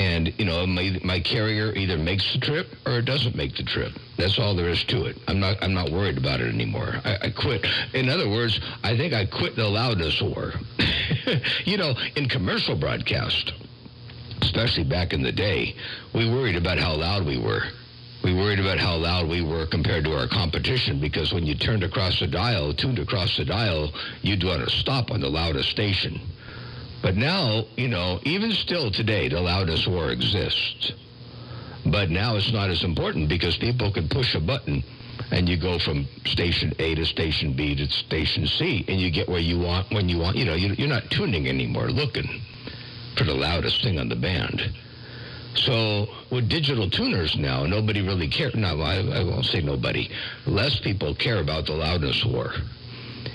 And, you know, my carrier either makes the trip or it doesn't make the trip. That's all there is to it. I'm not worried about it anymore. I quit. In other words, I think I quit the loudness war. You know, in commercial broadcast, especially back in the day, we worried about how loud we were. We worried about how loud we were compared to our competition, because when you tuned across the dial, you'd want to stop on the loudest station. But now, you know, even still today, the loudness war exists. But now it's not as important because people can push a button and you go from station A to station B to station C, and you get where you want when you want. You know, you're not tuning anymore, looking for the loudest thing on the band. So with digital tuners now, nobody really cares. No, I won't say nobody. Less people care about the loudness war.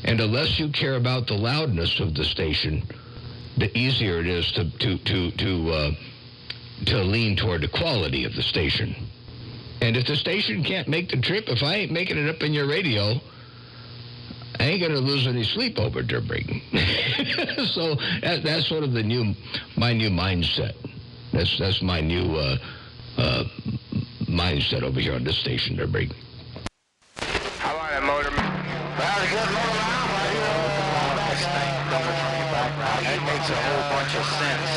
And the less you care about the loudness of the station, the easier it is to lean toward the quality of the station. And if the station can't make the trip, if I ain't making it up in your radio, I ain't gonna lose any sleep over it, Brig. So that's sort of my new mindset. That's my new mindset over here on this station, Brig. How are you, Motorman? Very good, Motorman. That makes a whole bunch of sense,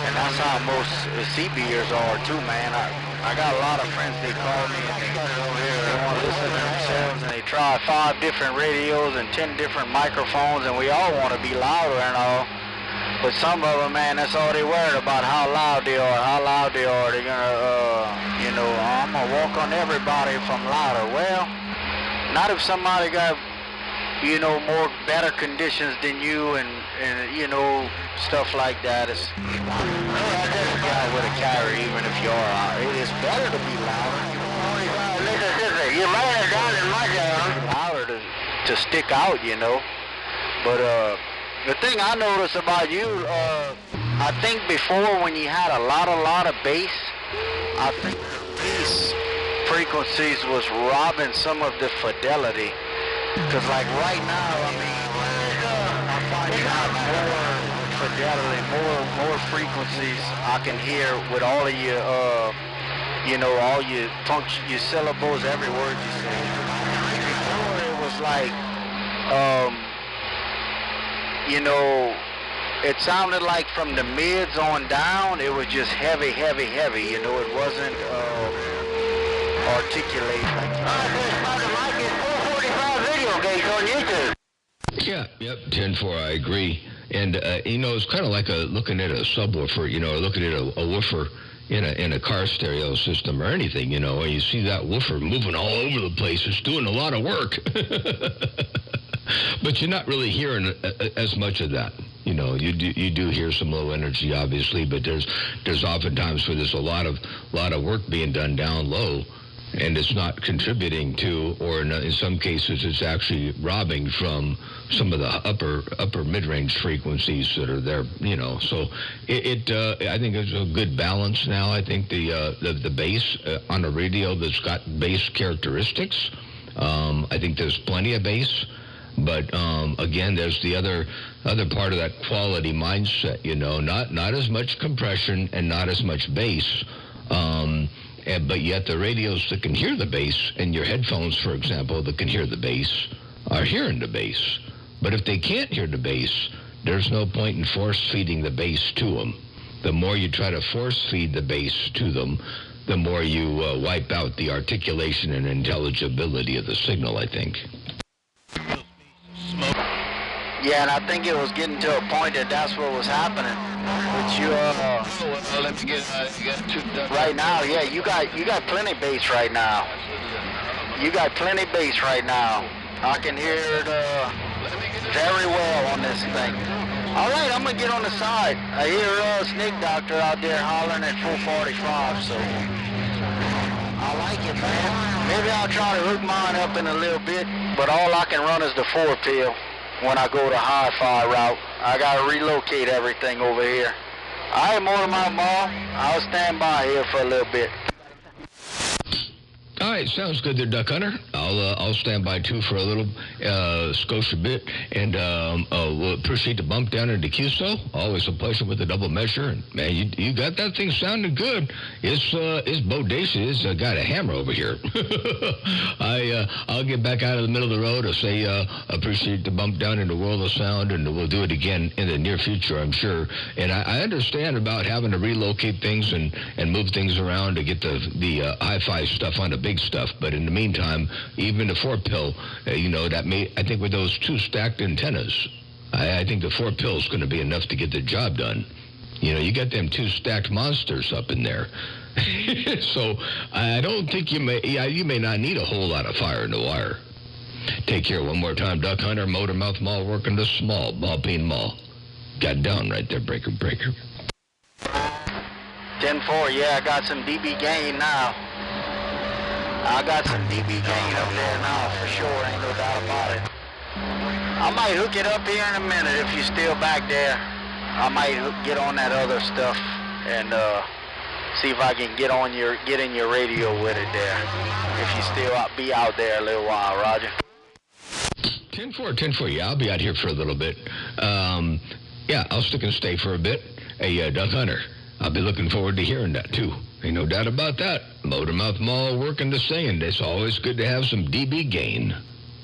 and that's how most CBers are too, man. I got a lot of friends, they call me and they want to listen to themselves, and they try 5 different radios and 10 different microphones, and we all want to be louder and all. But some of them, man, that's all they worried about, how loud they are, They're gonna, you know, I'm gonna walk on everybody if I'm louder. Well, not if somebody got, you know, more better conditions than you, and you know, stuff like that. It's guy with a carrier, even if you are, it's better to be louder. You might have done it much louder to stick out, you know. But the thing I noticed about you, I think before when you had a lot of bass, I think the bass frequencies was robbing some of the fidelity. Because like right now, I mean, I find you have more fidelity, more frequencies I can hear with all of your, you know, all your your syllables, every word you say. Before it was like, you know, it sounded like from the mids on down, it was just heavy, you know, it wasn't articulate like on YouTube. Yeah, yep, 10-4, I agree. And, you know, it's kind of like looking at a subwoofer, you know, looking at a woofer in a car stereo system or anything, you know, and you see that woofer moving all over the place. It's doing a lot of work. But you're not really hearing as much of that. You know, you do hear some low energy, obviously, but there's oftentimes where there's a lot of work being done down low, and it's not contributing to, or in some cases, it's actually robbing from some of the upper mid-range frequencies that are there. You know, so I think it's a good balance now. I think the bass on a radio that's got bass characteristics. I think there's plenty of bass. But again, there's the other part of that quality mindset. You know, not as much compression and not as much bass. But yet the radios that can hear the bass, and your headphones, for example, that can hear the bass, are hearing the bass. But if they can't hear the bass, there's no point in force feeding the bass to them. The more you try to force feed the bass to them, the more you wipe out the articulation and intelligibility of the signal, I think. Yeah, and I think it was getting to a point that that's what was happening. But you, let me get right now, yeah, you got plenty bass right now. You got plenty bass right now. I can hear it very well on this thing. All right, I'm gonna get on the side. I hear Snake Doctor out there hollering at 445, so I like it, man. Maybe I'll try to hook mine up in a little bit, but all I can run is the 4-pill. When I go the hi-fi route, I gotta relocate everything over here. All right, Motormouth Mall, I'll stand by here for a little bit. All right, sounds good there, Duck Hunter. I'll stand by too for a little Scotia bit, and we'll appreciate the bump down into QSO. Always a pleasure with the double measure, and man, you got that thing sounding good. It's bodacious. It's got a hammer over here. I'll get back out of the middle of the road. I'll say appreciate the bump down into World of Sound, and we'll do it again in the near future, I'm sure. And I understand about having to relocate things and move things around to get the hi-fi stuff onto big stuff, but in the meantime, even the 4-pill, I think with those 2 stacked antennas, I think the 4-pill is going to be enough to get the job done. You got them 2 stacked monsters up in there. So I don't think you may not need a whole lot of fire in the wire. Take care one more time, Duck Hunter, Motormouth Mall, working the small Ball Peen Mall. Got down right there, breaker. 10-4, yeah, I got some dB gain now. I got some dB gain up there now, for sure, ain't no doubt about it. I might hook it up here in a minute if you're still back there. I might get on that other stuff and see if I can get in your radio with it there. If you still be out there a little while, Roger. 10-4, yeah, I'll be out here for a little bit. Yeah, I'll stick and stay for a bit. Hey, Duck Hunter, I'll be looking forward to hearing that, too. Ain't no doubt about that. Motormouth Mall working the saying. It's always good to have some dB gain.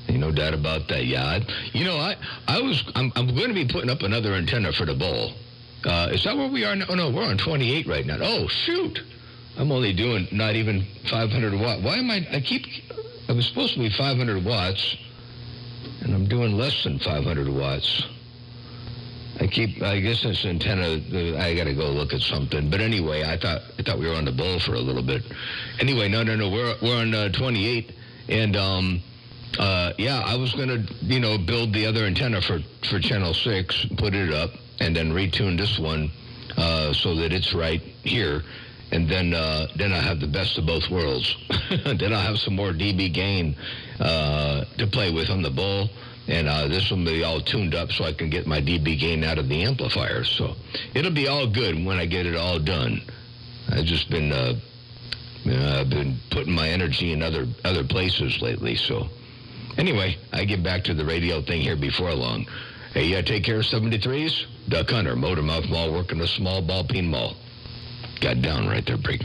Ain't no doubt about that, yeah. I'm going to be putting up another antenna for the bowl. Is that where we are now? Oh, no, we're on 28 right now. Oh, shoot. I'm only doing not even 500 watts. Why am I was supposed to be 500 watts, and I'm doing less than 500 watts. I guess this antenna, I got to go look at something. But anyway, I thought we were on the bowl for a little bit. Anyway, no, we're on 28. And, yeah, I was going to, build the other antenna for channel 6, put it up, and then retune this one so that it's right here. And then I have the best of both worlds. Then I'll have some more dB gain to play with on the bowl. And this will be all tuned up so I can get my dB gain out of the amplifier. So it'll be all good when I get it all done. I've just been putting my energy in other places lately. So anyway, I get back to the radio thing here before long. Hey, take care of 73s. Duck Hunter, Motormouth Mall, working the small Ball Peen Mall. Got down right there, break.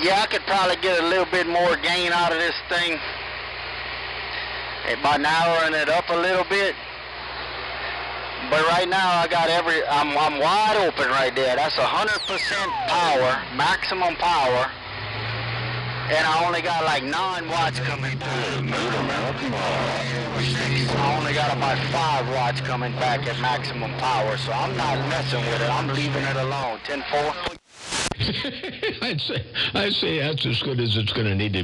Yeah, I could probably get a little bit more gain out of this thing by narrowing it up a little bit. But right now I got I'm wide open right there. That's 100% power, maximum power. And I only got like 9 watts coming through. I only got about 5 watts coming back at maximum power, so I'm not messing with it. I'm leaving it alone. 10-4. I'd say that's as good as it's going to need to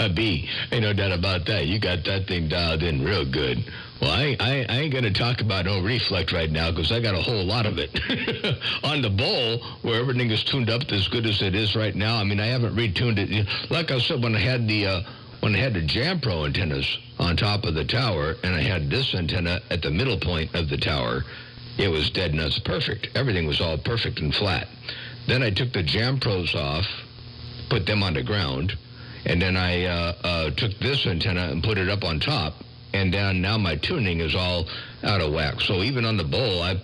be. Ain't no doubt about that. You got that thing dialed in real good. Well, I ain't going to talk about no reflect right now because I got a whole lot of it. On the bowl, where everything is tuned up as good as it is right now, I mean, I haven't retuned it. Like I said, when I had the Jam Pro antennas on top of the tower and I had this antenna at the middle point of the tower, it was dead nuts perfect. Everything was all perfect and flat. Then I took the Jam Pros off, put them on the ground, and then I took this antenna and put it up on top. And now my tuning is all out of whack. So even on the bowl, I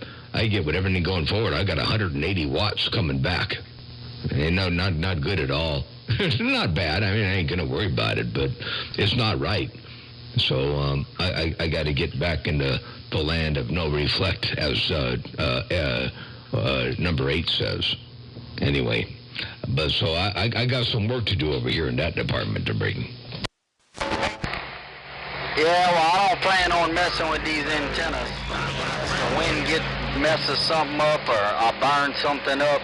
get with everything going forward, I got 180 watts coming back. And no, not good at all. It's not bad. I mean, I ain't going to worry about it, but it's not right. So I got to get back into the land of no reflect, as number 8 says. Anyway, but so I got some work to do over here in that department to bring. Yeah, well, I don't plan on messing with these antennas. If the wind messes something up or I burn something up,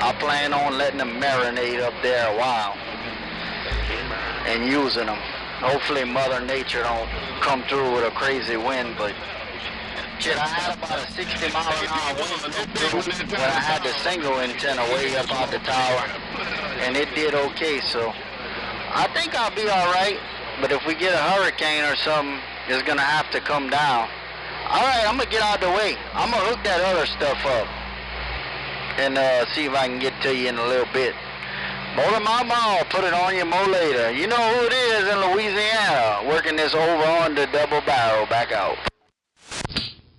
I plan on letting them marinate up there a while and using them. Hopefully Mother Nature don't come through with a crazy wind, but shit, I had about a 60 mile an hour wind when I had the single antenna way up out the tower, and it did okay, so I think I'll be all right. But if we get a hurricane or something, it's going to have to come down. All right, I'm going to get out of the way. I'm going to hook that other stuff up and see if I can get to you in a little bit. Motor Mouth Mall, put it on you more later. You know who it is in Louisiana, working this over on the double barrel. Back out.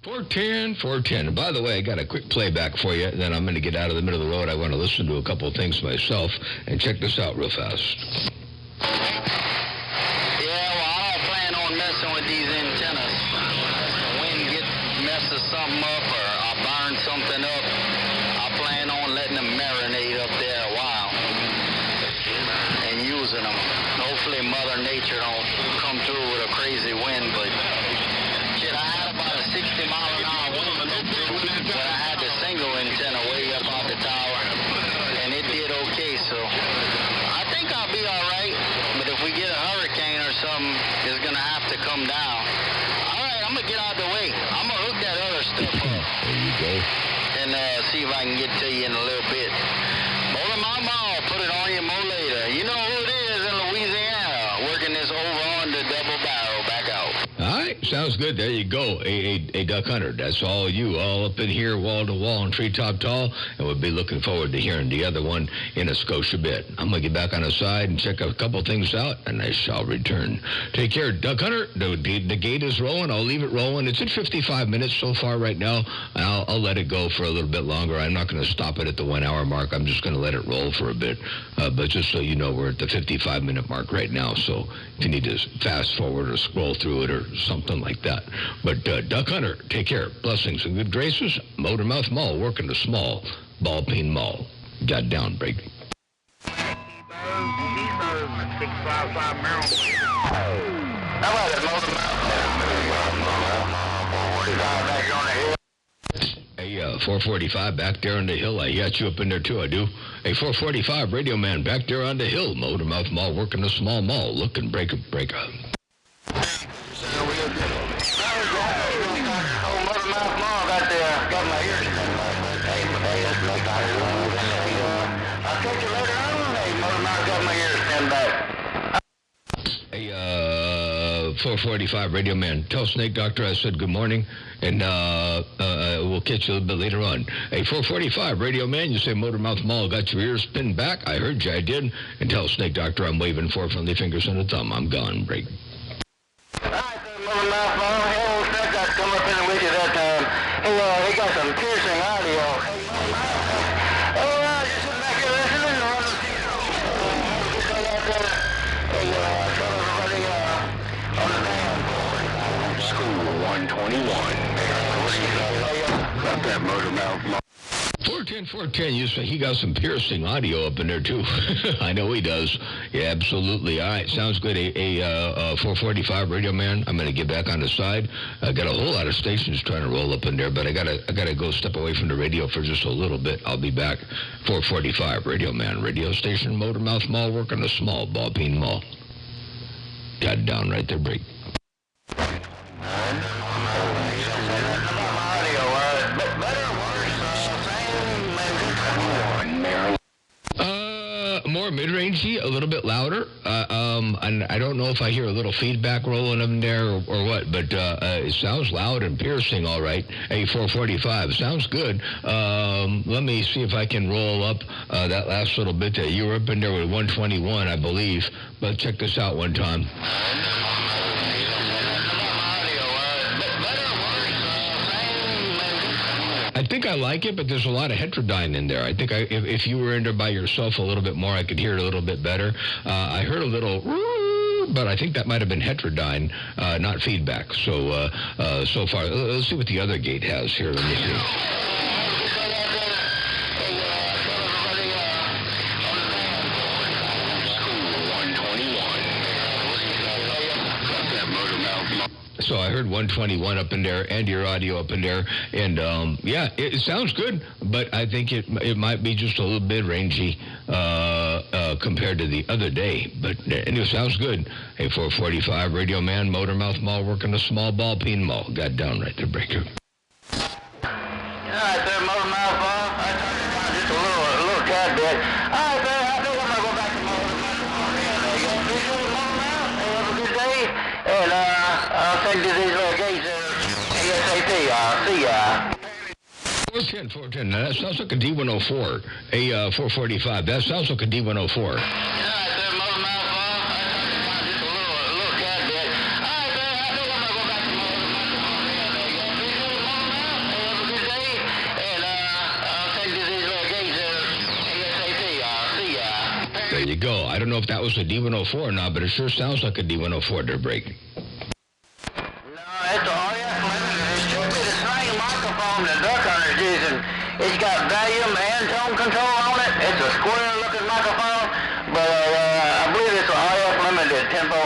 410. And by the way, I got a quick playback for you. Then I'm going to get out of the middle of the road. I want to listen to a couple of things myself. And check this out real fast. Yeah, well, I don't plan on messing with these antennas. When it messes something up or I burn something up, I plan on letting them marinate up there a while and using them. Hopefully Mother Nature don't come through with a crazy wind, but shit, I had about a 60-mile-an-hour wind when I had the single antenna way up off the tower, and it did okay, so I think I'll be all right, but if we get a hurricane or something, it's going to have to come down. All right, I'm going to get out of the way. I'm going to hook that other stuff up. There you go. And see if I can get to you in a little bit. Motor Mouth Mall, put it on you more later. You know who it is in Louisiana, working this over on the double barrel. Back out. All right, sounds good. There you go. A duck hunter. That's all you, all up in here, wall to wall and treetop tall. And we'll be looking forward to hearing the other one in a Scotia bit. I'm going to get back on the side and check a couple things out, and I shall return. Take care, duck hunter. The gate is rolling. I'll leave it rolling. It's at 55 minutes so far right now. I'll let it go for a little bit longer. I'm not going to stop it at the 1 hour mark. I'm just going to let it roll for a bit. But just so you know, we're at the 55-minute mark right now. So if you need to fast forward or scroll through it or something like that. But Duck Hunter, take care. Blessings and good graces. Motor Mouth Mall, working the small ball peen mall. Got down, break. How about it, Motor Mouth? Hey, 445 back there on the hill. I got you up in there too, I do. Hey, 445 Radio Man back there on the hill. Motor Mouth Mall, working the small mall. Looking break up. Hey, 445 Radio Man, tell Snake Doctor I said good morning, and we'll catch you a little bit later on. Hey, 445 Radio Man, you say Motor Mouth Mall got your ears pinned back. I heard you, I did. And tell Snake Doctor I'm waving 4 friendly fingers and a thumb. I'm gone. Break. All right, Motor Mouth Mall. Hey, Snake Doctor come up in with you that time. Hey, he got some piercing audio. Just sitting back here listening and running. School 121. Got that Motor Mouth Mall. 410, you say he got some piercing audio up in there, too. I know he does. Yeah, absolutely. All right, sounds good. 445 Radio Man, I'm going to get back on the side. I got a whole lot of stations trying to roll up in there, but I gotta go step away from the radio for just a little bit. I'll be back. 445 Radio Man, radio station, Motor Mouth Mall, working the small ball peen mall. Got it down right there, break. More mid-rangey, a little bit louder. And I don't know if I hear a little feedback rolling in there or what, but it sounds loud and piercing, all right. Hey, 445, sounds good. Let me see if I can roll up that last little bit that you were up in there with 121, I believe. But check this out one time. I think I like it, but there's a lot of heterodyne in there. I think if you were in there by yourself a little bit more, I could hear it a little bit better. I heard a little, but I think that might have been heterodyne, not feedback. So so far, let's see what the other gate has here. Let me see. So I heard 121 up in there and your audio up in there. And, yeah, it sounds good, but I think it might be just a little bit rangy compared to the other day. But anyway, sounds good. Hey, 445 Radio Man, Motor Mouth Mall, working a small ball peen mall. Got down right there, breaker. Yeah, right there, Motor Mouth Mall. I turned it down just a little tad bit. All right, there. I think I'm going to go back to Motor Mouth. Have a good day. And, I'll send you these little gates ASAP. See ya. 410, 410. Now, that sounds like a D104, a 445. That sounds like a D104. There you go. I don't know if that was a D104 or not, but it sure sounds like a D104 to break. No, it's all it's stupid. It's not a microphone the duck hunter's using. It's got volume and tone control on it. It's a square-looking microphone, but I believe it's an RF limited tempo.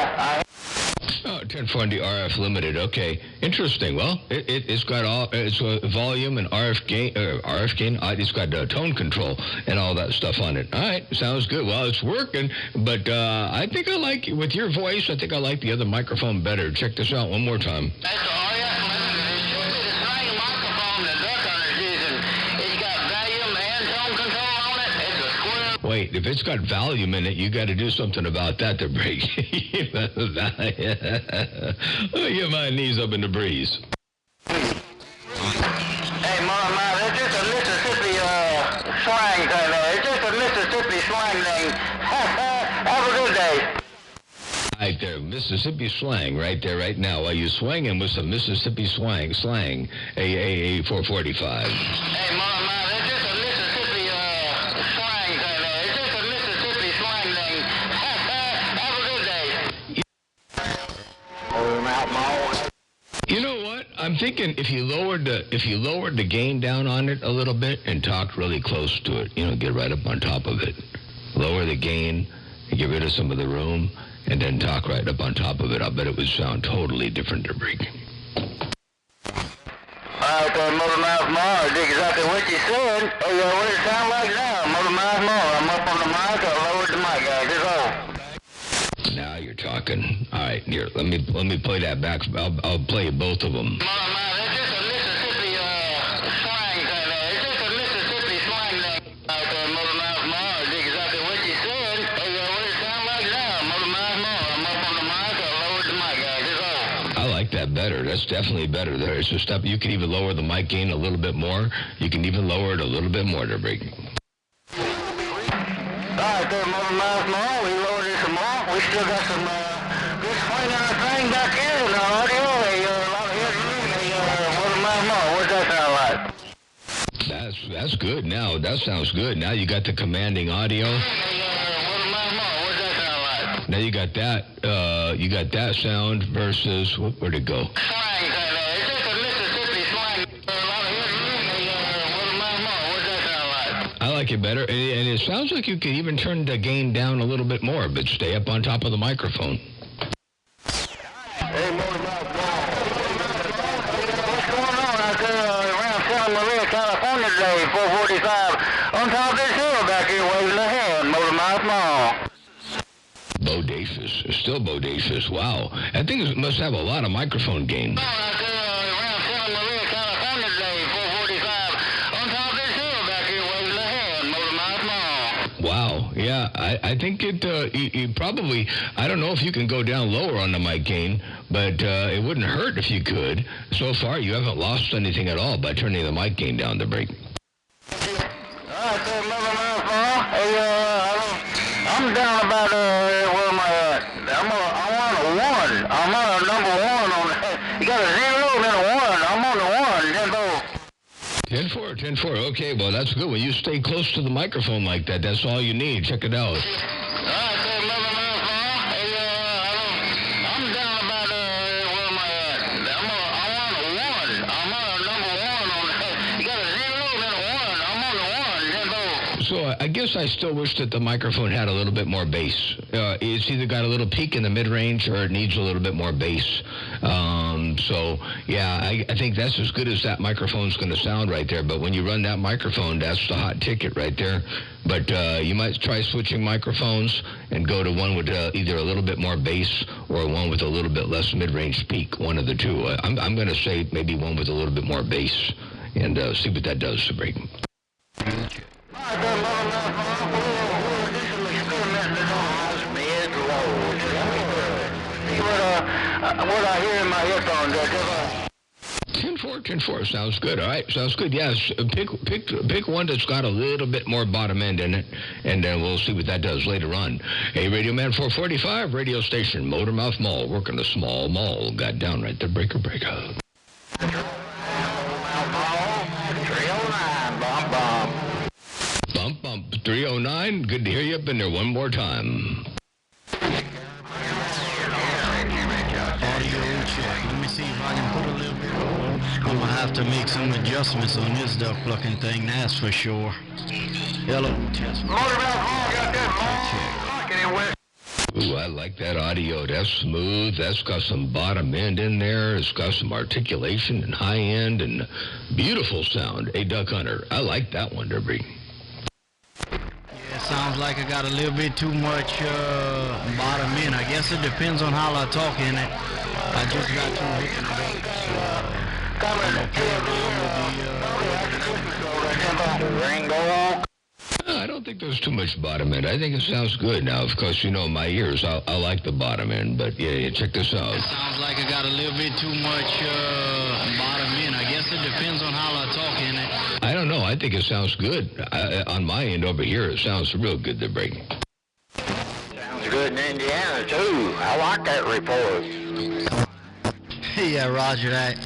1040 RF limited. Okay, interesting. Well, it's got all it's volume and RF gain. It's got tone control and all that stuff on it. All right, sounds good. Well, it's working, but I think I like with your voice. I think I like the other microphone better. Check this out one more time. That's an RF limited. It's the same microphone the duck hunter's using. It's got volume and tone control on it. It's a square. Wait, if it's got volume in it, you got to do something about that to break. Oh, get my knees up in the breeze. Hey, Mama, that's just a Mississippi slang thing there. It's just a Mississippi slang thing. Have a good day. Right there, Mississippi slang right there, right now. While you swinging with some Mississippi slang, a 445. Hey, Mama, that's just a Mississippi slang thing there. It's just a Mississippi slang thing. Have a good day. You know what? I'm thinking if you lowered the gain down on it a little bit and talked really close to it, get right up on top of it. Lower the gain and get rid of some of the room and then talk right up on top of it. I bet it would sound totally different to break. Alright, Motor Mouth Ma, I did exactly what you said. What does it sound like now? Motor Mouth Ma, I'm up on the mic, I lowered the mic, guys. It's all. Now you're talking. All right, here. Let me play that back. I'll play both of them. That's just a Mississippi slang thing there. It's just a Mississippi slang thing. Out there, Motor Mouth Ma, I did exactly what you said. What does it sound like now? Motor Mouth Ma, I'm up on the mic, I lowered the mic, guys. It's all. I like that better. That's definitely better. There. It's just up. You can even lower the mic gain a little bit more. You can even lower it a little bit more to break. Alright, there, Motor Mouth Ma, we lowered it some more. We still got some good swing on our thing back here in the audio. A lot of headroom. Motor Mouth Ma, what's that sound like? That's good. Now that sounds good. Now you got the commanding audio. Motor Mouth Ma, what's that sound like? Now you got that. You got that sound versus where'd it go? Slang thing there. It's just a Mississippi slang. A lot of headroom. Motor Mouth Ma, what's that sound like? I like it better, and it sounds like you could even turn the gain down a little bit more, but stay up on top of the microphone. Hey, Motor Mouth Ma. What's going on out there around Santa Maria, California today, 445? On top of this hill back here waving the hand, Motor Mouth Ma. Bodacious. Still bodacious. Wow. That thing must have a lot of microphone gain. Out there around Santa Maria, California today, 445. On top of this hill back here waving the hand, Motor Mouth Ma. Wow. Yeah, I think you probably, I don't know if you can go down lower on the mic gain, but it wouldn't hurt if you could. So far, you haven't lost anything at all by turning the mic gain down to break. Alright, so Motor Mouth Ma. Hey, I'm down about, where am I at? I'm on a 1. I'm on a number 1 on you got a 0 and then a 1. I'm on the 1, 10-4. Okay, well, that's good. When you stay close to the microphone like that, that's all you need. Check it out. Alright, so Motor Mouth Ma. Hey, I'm down about, where am I at? I'm on a 1. I'm on a number 1 on you got a 0 and then a 1. I'm on the 1, 10-4. So I guess I still wish that the microphone had a little bit more bass. It's either got a little peak in the mid-range or it needs a little bit more bass. So, yeah, I think that's as good as that microphone's going to sound right there. But when you run that microphone, that's the hot ticket right there. But you might try switching microphones and go to one with either a little bit more bass or one with a little bit less mid-range peak, one of the two. I'm going to say maybe one with a little bit more bass and see what that does to break. Alright, then, Motor Mouth Ma. We'll do some experimenting on mid-road. See what I hear in my earphones. 10-4, 10-4. Sounds good. All right, sounds good. Yes, pick one that's got a little bit more bottom end in it, and then we'll see what that does later on. Hey, Radio Man 445, radio station, Motormouth Mall, working a small mall. Got down right there, breaker. Bump, 309. Good to hear you up in there one more time. Audio check. Let me see if I can put a little bit on. I'm gonna have to make some adjustments on this duck plucking thing, that's for sure. Hello, test. Ooh, I like that audio. That's smooth. That's got some bottom end in there. It's got some articulation and high end and beautiful sound. Hey, Duck Hunter, I like that one, Derby. Yeah, sounds like I got a little bit too much bottom end. I guess it depends on how I talk in it. I just got too hooking it up. I'm gonna play around with the I don't think there's too much bottom end. I think it sounds good. Now, of course, you know, my ears, I like the bottom end, but yeah, check this out. It sounds like I got a little bit too much bottom end. I guess it depends on how I talk in it. I don't know. I think it sounds good. On my end over here, it sounds real good, the break. Sounds good in Indiana, too. I like that report. Yeah, roger that.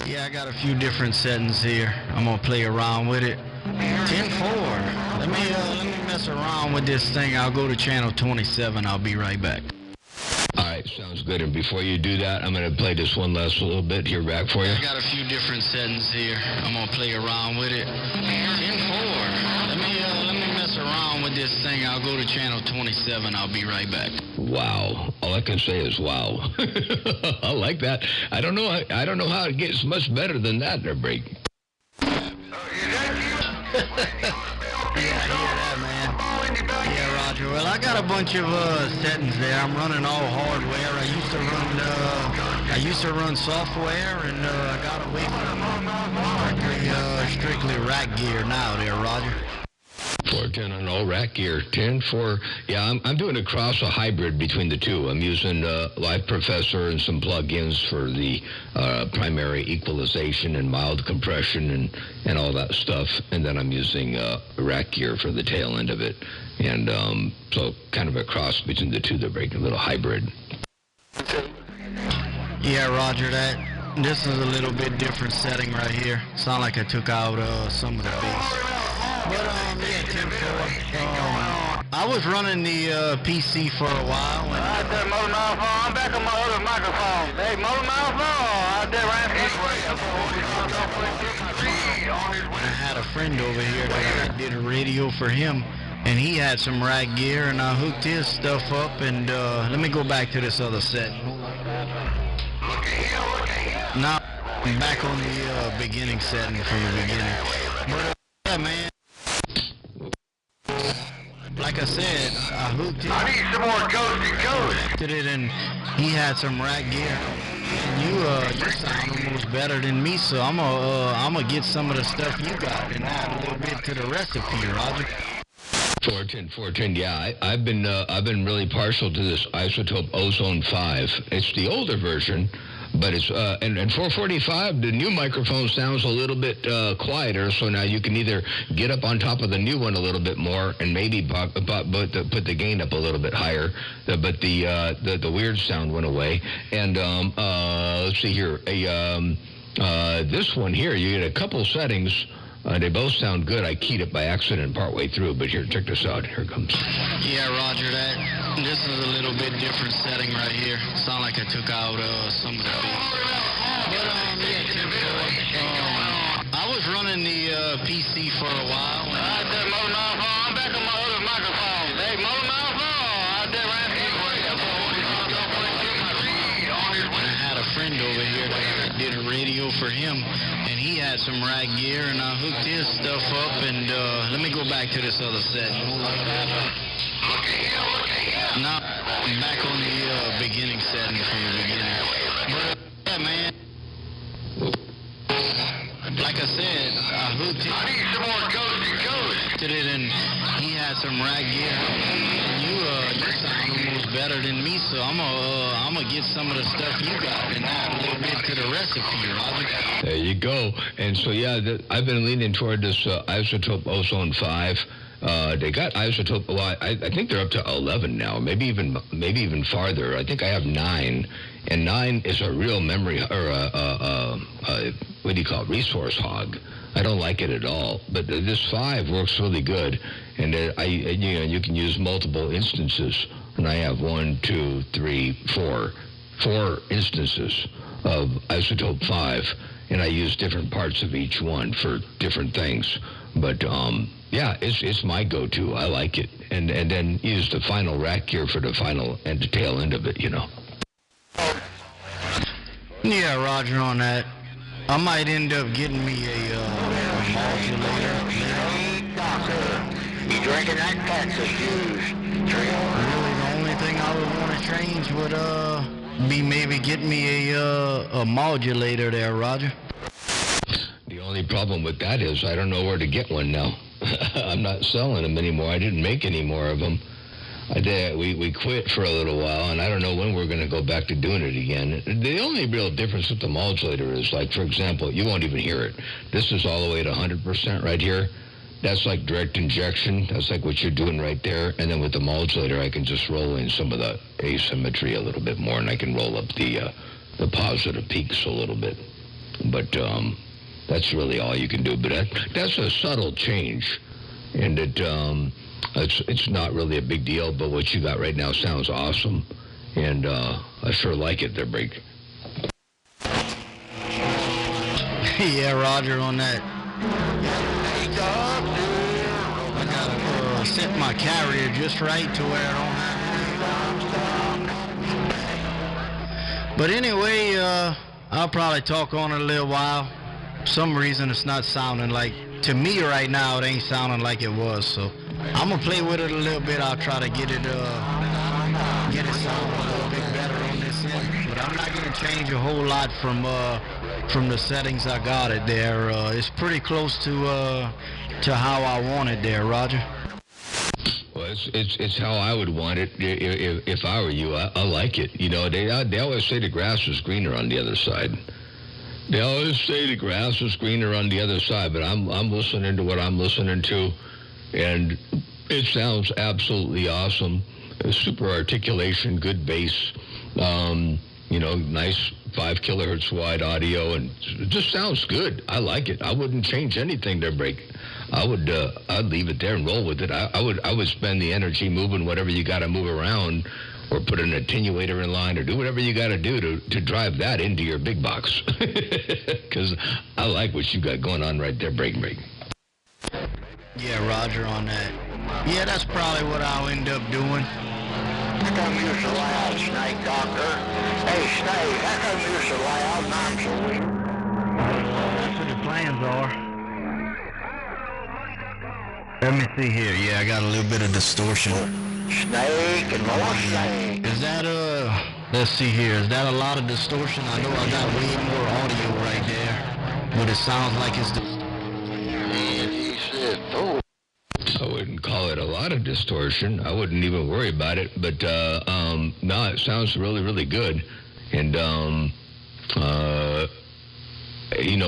Yeah, I got a few different settings here. I'm gonna play around with it. 10-4. Let me mess around with this thing. I'll go to channel 27. I'll be right back. All right, sounds good. And before you do that, I'm going to play this one last little bit here back for you. I got a few different settings here. I'm going to play around with it. 10-4. Let me mess around with this thing. I'll go to channel 27. I'll be right back. Wow. All I can say is wow. I like that. I don't know how it gets much better than that, there, break. Yeah, I hear that, man. Yeah, roger. Well, I got a bunch of settings there. I'm running all hardware. I used to run software, and I got away from strictly rack gear now there, Roger. 410 on all rack gear. 10-4. Yeah, I'm doing a hybrid between the two. I'm using Live Professor and some plugins for the primary equalization and mild compression and all that stuff. And then I'm using rack gear for the tail end of it. And so kind of a cross between the two. They're breaking a little hybrid. Yeah, roger that. This is a little bit different setting right here. Sound like I took out some of the bass. But, yeah, 10-4. I was running the PC for a while. And, I'm back on my other microphone. Hey, Motormouth, out there right I had a friend over here that I did a radio for him, and he had some rack gear, and I hooked his stuff up, and let me go back to this other set. Now, I'm back on the beginning setting from the beginning. But, yeah, man. Like I said, I hooked it. I need some more coast It and he had some rack gear. You sound almost better than me, so I'm gonna get some of the stuff you got and add a little bit to the recipe, Roger. 410. Yeah, I've been really partial to this Isotope Ozone 5. It's the older version. But it's and 445, the new microphone sounds a little bit quieter, so now you can either get up on top of the new one a little bit more and maybe put the gain up a little bit higher. But the weird sound went away. And let's see here, this one here, you get a couple settings. They both sound good. I keyed it by accident partway through, but here, check this out. Here it comes. Yeah, roger that. This is a little bit different setting right here. Sound like I took out some of the bass. But, yeah, 10-4. I was running the PC for a while. I'm back on my other microphone. Hey, Motormouth, out there right I had a friend over here that I did a radio for him, and he had some rack gear, and I hooked his stuff up, and let me go back to this other set. Now, I'm back on the beginning setting from the beginning. But, yeah, man. Like I said, I hooked it. I need some more coast to coast. connected it, and he had some rack gear. And you sound almost better than me, so I'm gonna get some of the stuff you got and add a little bit to the recipe, Roger. There you go. And so, yeah, I've been leaning toward this Isotope Ozone 5. They got Isotope, well, I think they're up to 11 now, maybe even farther. I think I have 9. And 9 is a real memory, or what do you call it, resource hog. I don't like it at all. But this 5 works really good. And you can use multiple instances. And I have 1, 2, 3, 4 instances of Isotope 5. And I use different parts of each one for different things. But, yeah, it's my go-to. I like it. And then use the final rack gear for the final and the tail end of it, you know. Yeah, Roger on that. I might end up getting me a modulator. You drinking that Texas juice? Really, the only thing I would want to change would be maybe get me a modulator there, Roger. The only problem with that is I don't know where to get one now. I'm not selling them anymore. I didn't make any more of them. We quit for a little while, and I don't know when we're going to go back to doing it again. The only real difference with the modulator is, like, for example, you won't even hear it. This is all the way to 100% right here. That's like direct injection. That's like what you're doing right there. And then with the modulator, I can just roll in some of the asymmetry a little bit more, and I can roll up the positive peaks a little bit. But that's really all you can do. But that's a subtle change, and it's not really a big deal, but what you got right now sounds awesome, and I sure like it there, Break. Yeah, Roger on that. I gotta set my carrier just right to where I don't have. But anyway, I'll probably talk on it a little while. For some reason it's not sounding like, to me right now, it ain't sounding like it was, so I'm gonna play with it a little bit. I'll try to get it sounding a little bit better on this end. But I'm not gonna change a whole lot from the settings I got it there. It's pretty close to how I want it there, Roger. Well, it's how I would want it if I were you. I like it. You know, they always say the grass is greener on the other side. They always say the grass is greener on the other side, but I'm listening to what I'm listening to, and it sounds absolutely awesome. Super articulation, good bass, nice 5 kilohertz wide audio, and it just sounds good. I like it. I wouldn't change anything there, Break. I'd leave it there and roll with it. I would spend the energy moving whatever you got to move around, or put an attenuator in line, or do whatever you got to do to drive that into your big box. Because I like what you got going on right there, Break. Yeah, Roger on that. Yeah, that's probably what I'll end up doing. How come you're so loud, Snake Doctor? Hey, Snake, how come you're so loud and I'm so weak? That's what the plans are. Let me see here. Yeah, I got a little bit of distortion. Snake and more snake. Is that let's see here. Is that a lot of distortion? I know I got way more audio right there, but it sounds like it's And he said, oh. I wouldn't call it a lot of distortion. I wouldn't even worry about it. But no, it sounds really, really good. And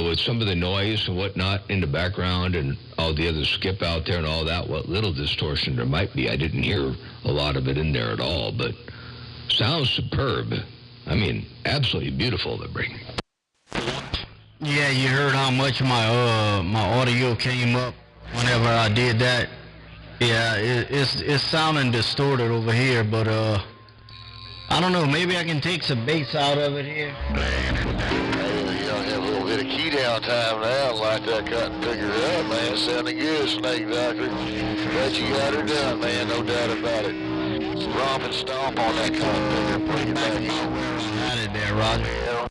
with some of the noise and whatnot in the background and all the other skip out there and all that, what little distortion there might be, I didn't hear a lot of it in there at all. But sounds superb. I mean, absolutely beautiful to bring. Yeah, you heard how much my audio came up whenever I did that. Yeah, it's sounding distorted over here, but I don't know, maybe I can take some bass out of it here. Have a little bit of key down time now, like that cut and figure it out, man. Sounding good, Snake Doctor. Glad you got her done, man, no doubt about it. Romp and stomp on that cut and figure, bring it back in. Had it there, Roger.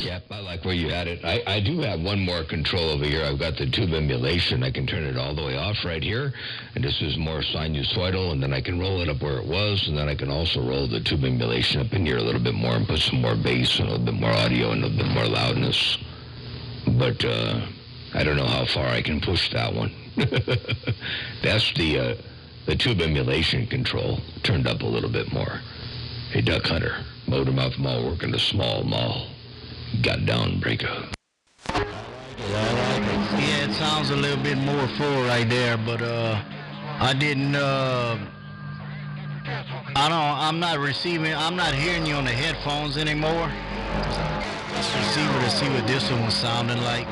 Yep, I like where you had it. I do have one more control over here. I've got the tube emulation. I can turn it all the way off right here. And this is more sinusoidal, and then I can roll it up where it was, and then I can also roll the tube emulation up in here a little bit more and put some more bass and a little bit more audio and a little bit more loudness. But I don't know how far I can push that one. That's the tube emulation control turned up a little bit more. Hey, Duck Hunter, motor mouth mall working the small mall. Got down, breaker. Yeah, it sounds a little bit more full right there, but I didn't. I'm not hearing you on the headphones anymore. Let's receiver to see what this one was sounding like.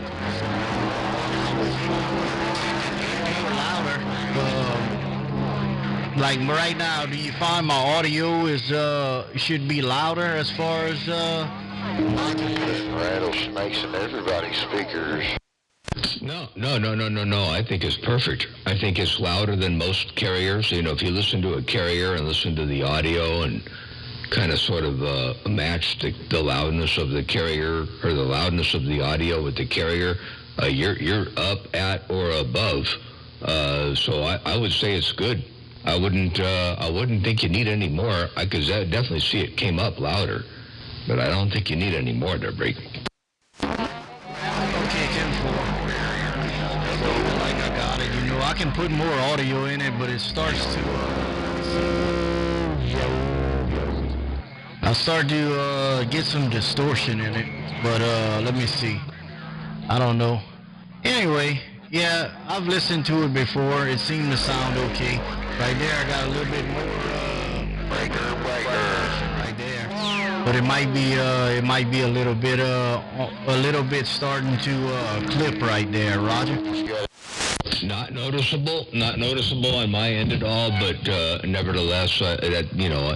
Louder. Like right now, do you find my audio is should be louder as far as rattlesnakes in everybody's speakers? No. I think it's perfect. I think it's louder than most carriers. You know, if you listen to a carrier and listen to the audio and kind of sort of match the loudness of the carrier or the loudness of the audio with the carrier, you're up at or above. So I would say it's good. I wouldn't think you need any more. I could definitely see it came up louder, but I don't think you need any more there, Break. Okay, 10-4. Like I got it, you know. I can put more audio in it, but it starts to. I start to get some distortion in it, but let me see. I don't know. Anyway, yeah, I've listened to it before. It seemed to sound okay. Right there, I got a little bit more breaker right there, but it might be a little bit starting to clip right there, Roger. Not noticeable on my end at all, but nevertheless,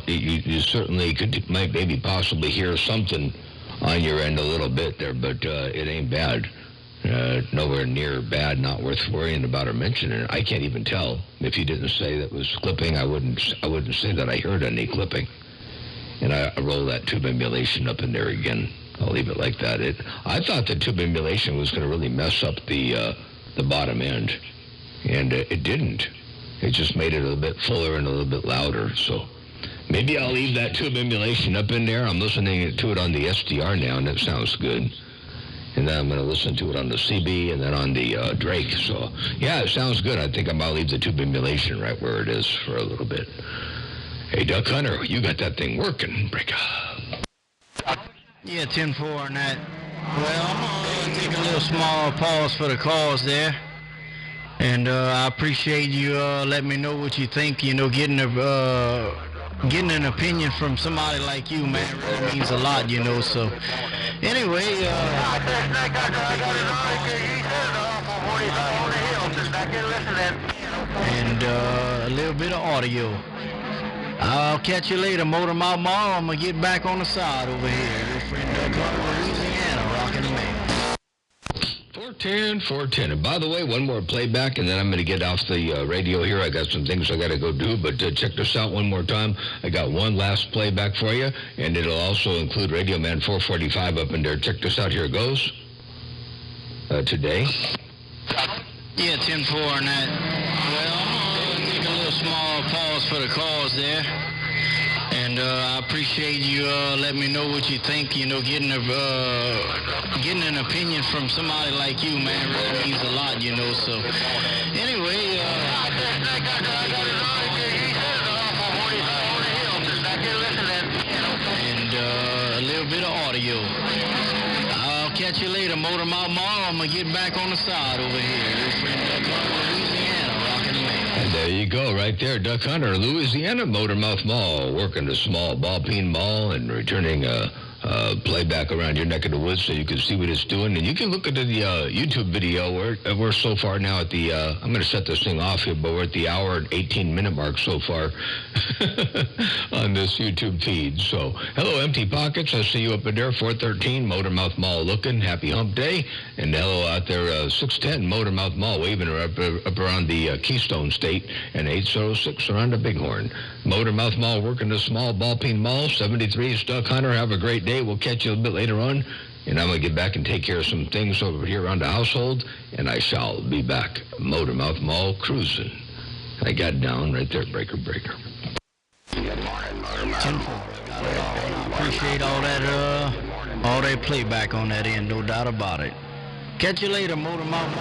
you certainly might maybe possibly hear something on your end a little bit there, but it ain't bad. Nowhere near bad, not worth worrying about or mentioning. I can't even tell. If you didn't say that was clipping, I wouldn't say that I heard any clipping. And I roll that tube emulation up in there again. I'll leave it like that. I thought the tube emulation was going to really mess up the bottom end, and it didn't. It just made it a little bit fuller and a little bit louder. So maybe I'll leave that tube emulation up in there. I'm listening to it on the SDR now, and it sounds good. And then I'm going to listen to it on the CB and then on the Drake. So, yeah, it sounds good. I think I'll leave the tube emulation right where it is for a little bit. Hey, Duck Hunter, you got that thing working. Break up. Yeah, 10-4 on that. Well, I'm going to take a little small pause for the calls there. And I appreciate you letting me know what you think. You know, getting an opinion from somebody like you, man, really means a lot, you know. So, anyway, and a little bit of audio. I'll catch you later, Motor Mouth Mall. I'm going to get back on the side over here. Your friend Doug Hunter, Louisiana, rocking the man. 410. And by the way, one more playback, and then I'm going to get off the radio here. I got some things I got to go do, but check this out one more time. I got one last playback for you, and it'll also include Radio Man 445 up in there. Check this out. Here it goes. Today. Yeah, 10-4 on that. Well, I'm going to take a little small pause for the calls there. And I appreciate you letting me know what you think. You know, getting an opinion from somebody like you, man, really means a lot, you know. So, anyway, and a little bit of audio. I'll catch you later, Motor Mouth Mall. I'm going to get back on the side over here. Your friend Doug Hunter, Louisiana, rocking the man. And there you go, right there, Duck Hunter, Louisiana, Motor Mouth Mall, working the small ball peen mall and returning playback around your neck of the woods so you can see what it's doing. And you can look at the YouTube video. We're so far now at the, I'm going to set this thing off here, but we're at the hour and 18-minute mark so far on this YouTube feed. So, hello, Empty Pockets. I see you up in there, 413, Motor Mouth Mall looking. Happy hump day. And hello out there, 610, Motor Mouth Mall, waving her up around the Keystone State, and 806 around the Bighorn. Motor Mouth Mall working the small ball peen mall, 73 Duck Hunter. Have a great day. We'll catch you a bit later on, and I'm going to get back and take care of some things over here around the household, and I shall be back. Motor Mouth Mall cruising. I got down right there, breaker. 10-4. I appreciate all that playback on that end, no doubt about it. Catch you later, Motor Mouth.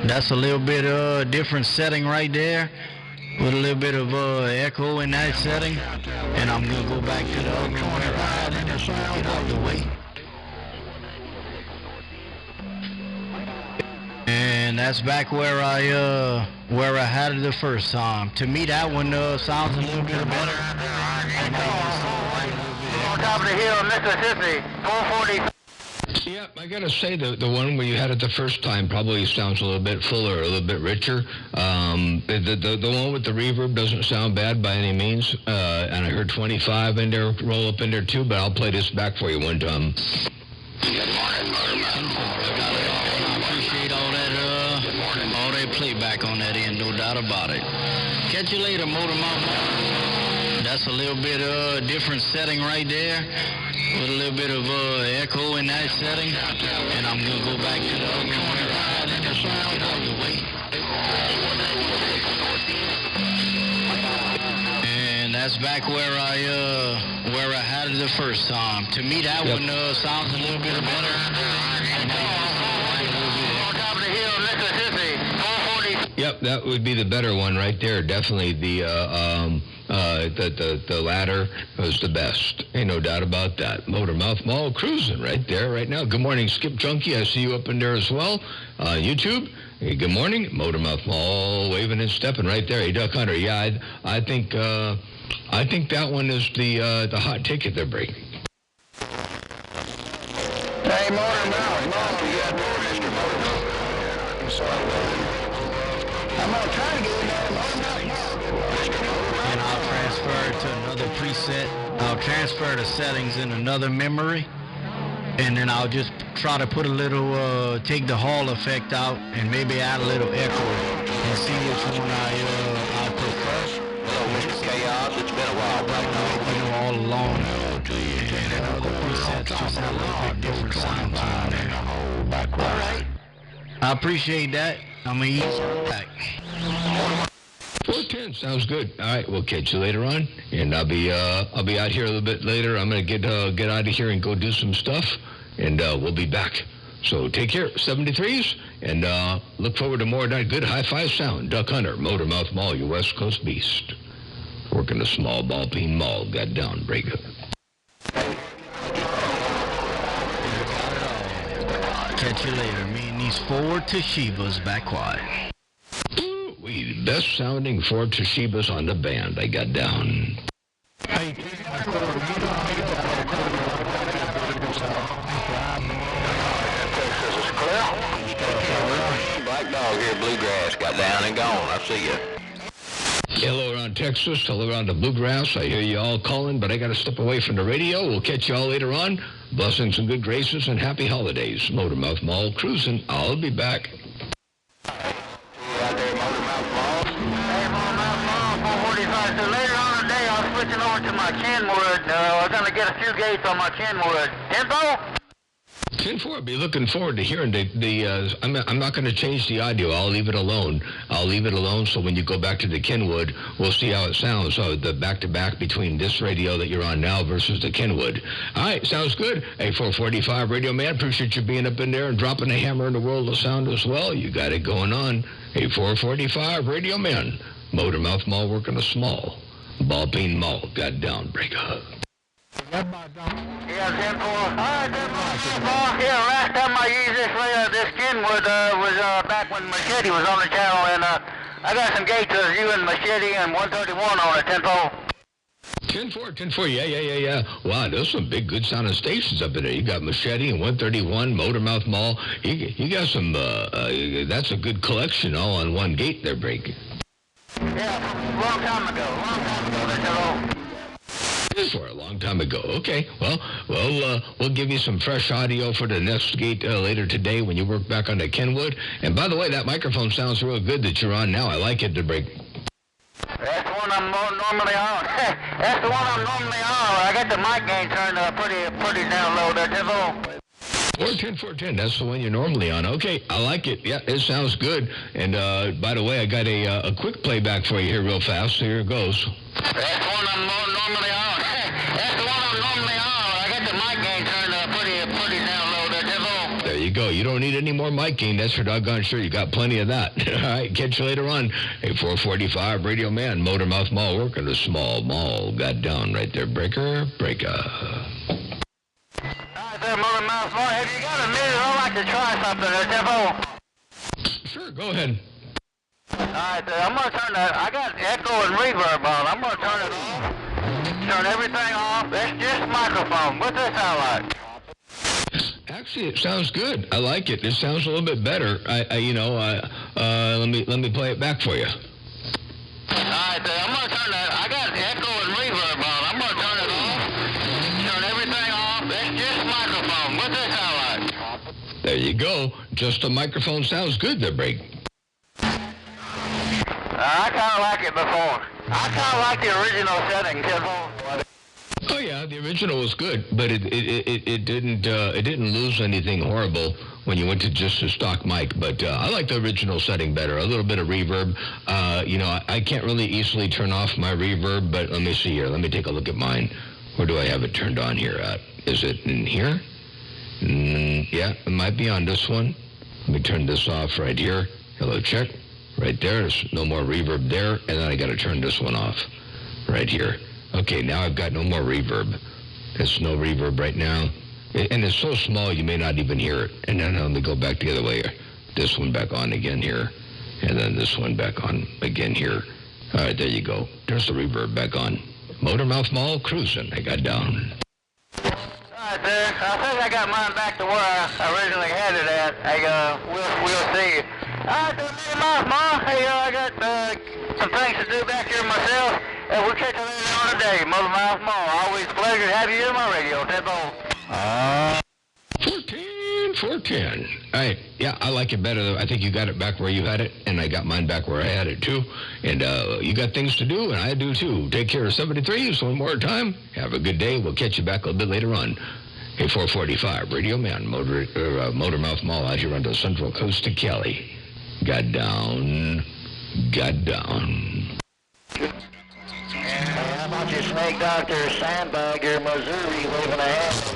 That's a little bit different setting right there, with a little bit of echo in that setting. And I'm gonna go back to the other one where I had it and get out of the way. And that's back where I had it the first time. To me, that one sounds a little bit better. On top of the hill, Mississippi, 440. Yeah, I gotta say the one where you had it the first time probably sounds a little bit fuller, a little bit richer. The one with the reverb doesn't sound bad by any means. And I heard 25 in there, roll up in there too. But I'll play this back for you one time. Playback on that end, no doubt about it. Catch you later, Motor Mouth. That's a little bit different setting right there, with a little bit of echo in that setting. And I'm gonna go back to the other one where I had it and get out of the way. And that's back where I had it the first time. To me, that one sounds a little bit better. Yep, that would be the better one right there. Definitely the latter was the best. Ain't no doubt about that. Motor Mouth Mall cruising right there right now. Good morning, Skip Junkie. I see you up in there as well. YouTube. Hey, good morning. Motor Mouth Mall waving and stepping right there. Hey, Duck Hunter. Yeah, I think that one is the hot ticket they're breaking. Hey, Motor Mouth Mall. You got more, Mr. Motor Mouth. I'm sorry. I'm going to try to get in there. And I'll transfer it to another preset. I'll transfer the settings in another memory. And then I'll just try to put a little, take the Hall effect out and maybe add a little echo and see which one I prefer. Hello, Mr. Chaos. It's been a while. All along. And other presets just have a little bit different sounds on there. All right. I appreciate that. I'm going to eat back. 410 sounds good. All right, we'll catch you later on, and I'll be out here a little bit later. I'm gonna get out of here and go do some stuff, and we'll be back. So take care, 73s, and look forward to more of that good high-five sound. Duck Hunter, Motor Mouth Mall, your West Coast beast, working the small ball peen mall. Got down, breaker. Catch you later. Me and these Ford Toshibas back wide. We best sounding Ford Toshibas on the band. I got down. Texas is clear. Black Dog here, Bluegrass. Got down and gone. I see you. Hello around Texas, hello around the Bluegrass. I hear you all calling, but I got to step away from the radio. We'll catch you all later on. Blessings and good graces and happy holidays. Motor Mouth Mall cruising. I'll be back. So later on today, I'm switching over to my Kenwood. I'm going to get a few gates on my Kenwood. Tempo? 10-4, I'll be looking forward to hearing I'm not going to change the audio. I'll leave it alone. So when you go back to the Kenwood, we'll see how it sounds. So the back-to-back between this radio that you're on now versus the Kenwood. All right, sounds good. Hey, 445 Radio Man, appreciate you being up in there and dropping a hammer in the world of sound as well. You got it going on. Hey, 445 Radio Man. Motor Mouth Mall working a small. Ball peen mall. Got down, break up. Yeah, 10-4. All right, 10-4. Yeah, last time I used this Kenwood was back when Machete was on the channel, and I got some gates of you and Machete and 131 on it, 10-4. 10-4, yeah. Wow, there's some big, good sounding stations up in there. You got Machete and 131, Motor Mouth Mall. You got some, that's a good collection all on one gate they're breaking. Yeah, long time ago, that's hello. For a long time ago. Okay, well, we'll give you some fresh audio for the next gate later today when you work back on the Kenwood. And by the way, that microphone sounds real good that you're on now. I like it to break. That's the one I'm normally on. That's the one I'm normally on. I got the mic gain turned pretty down low there, Tivo. 410, that's the one you're normally on. Okay, I like it. Yeah, it sounds good. And by the way, I got a quick playback for you here real fast. So here it goes. That's the one I'm normally on. That's the one I'm normally on. I got the mic gain turned pretty down low there, Tivo. There you you go. You don't need any more mic gain. That's for doggone sure. You got plenty of that. All right, catch you later on. Hey, 445 Radio Man, Motormouth Mall, working a small mall. Got down right there. Breaker. All right there, Motormouth Mall. Have you got a minute? I'd like to try something there, Tempo. Sure, go ahead. All right there. I'm going to turn that. I got echo and reverb on. I'm going to turn it off. Turn everything off. That's just microphone. What's that sound like? Actually, it sounds good. I like it. It sounds a little bit better. Let me play it back for you. All right, there. I'm going to turn that. I got echo and reverb on. I'm going to turn it off. Turn everything off. That's just microphone. What's that sound like? There you go. Just a microphone sounds good there, Break. I kind of like it before. I kind of like the original setting, Tempo. Oh yeah, the original was good, but it didn't lose anything horrible when you went to just a stock mic. But I like the original setting better. A little bit of reverb. I can't really easily turn off my reverb, but let me see here. Let me take a look at mine. Where do I have it turned on here at? Is it in here? Yeah, it might be on this one. Let me turn this off right here. Hello, check. Right there. There's no more reverb there, and then I got to turn this one off right here. Okay, now I've got no more reverb. There's no reverb right now. And it's so small you may not even hear it. And then let me go back the other way. This one back on again here. And then this one back on again here. All right, there you go. There's the reverb back on. Motormouth Mall cruising. I got down. All right, there. I think I got mine back to where I originally had it at. We'll see. All right, there, Motormouth Mall. Hey, I got some things to do back here myself. We'll catch you later on today, Motormouth Mall. Always a pleasure to have you in my radio, Tempo. 410. All right. Yeah, I like it better, though. I think you got it back where you had it, and I got mine back where I had it, too. And you got things to do, and I do, too. Take care of 73s one more time. Have a good day. We'll catch you back a little bit later on. Hey, 445, Radio Man, Motormouth Mall out here on the Central Coast of Cali. Got down. How about your snake doctor, Sandbagger, Missouri, waving a hand?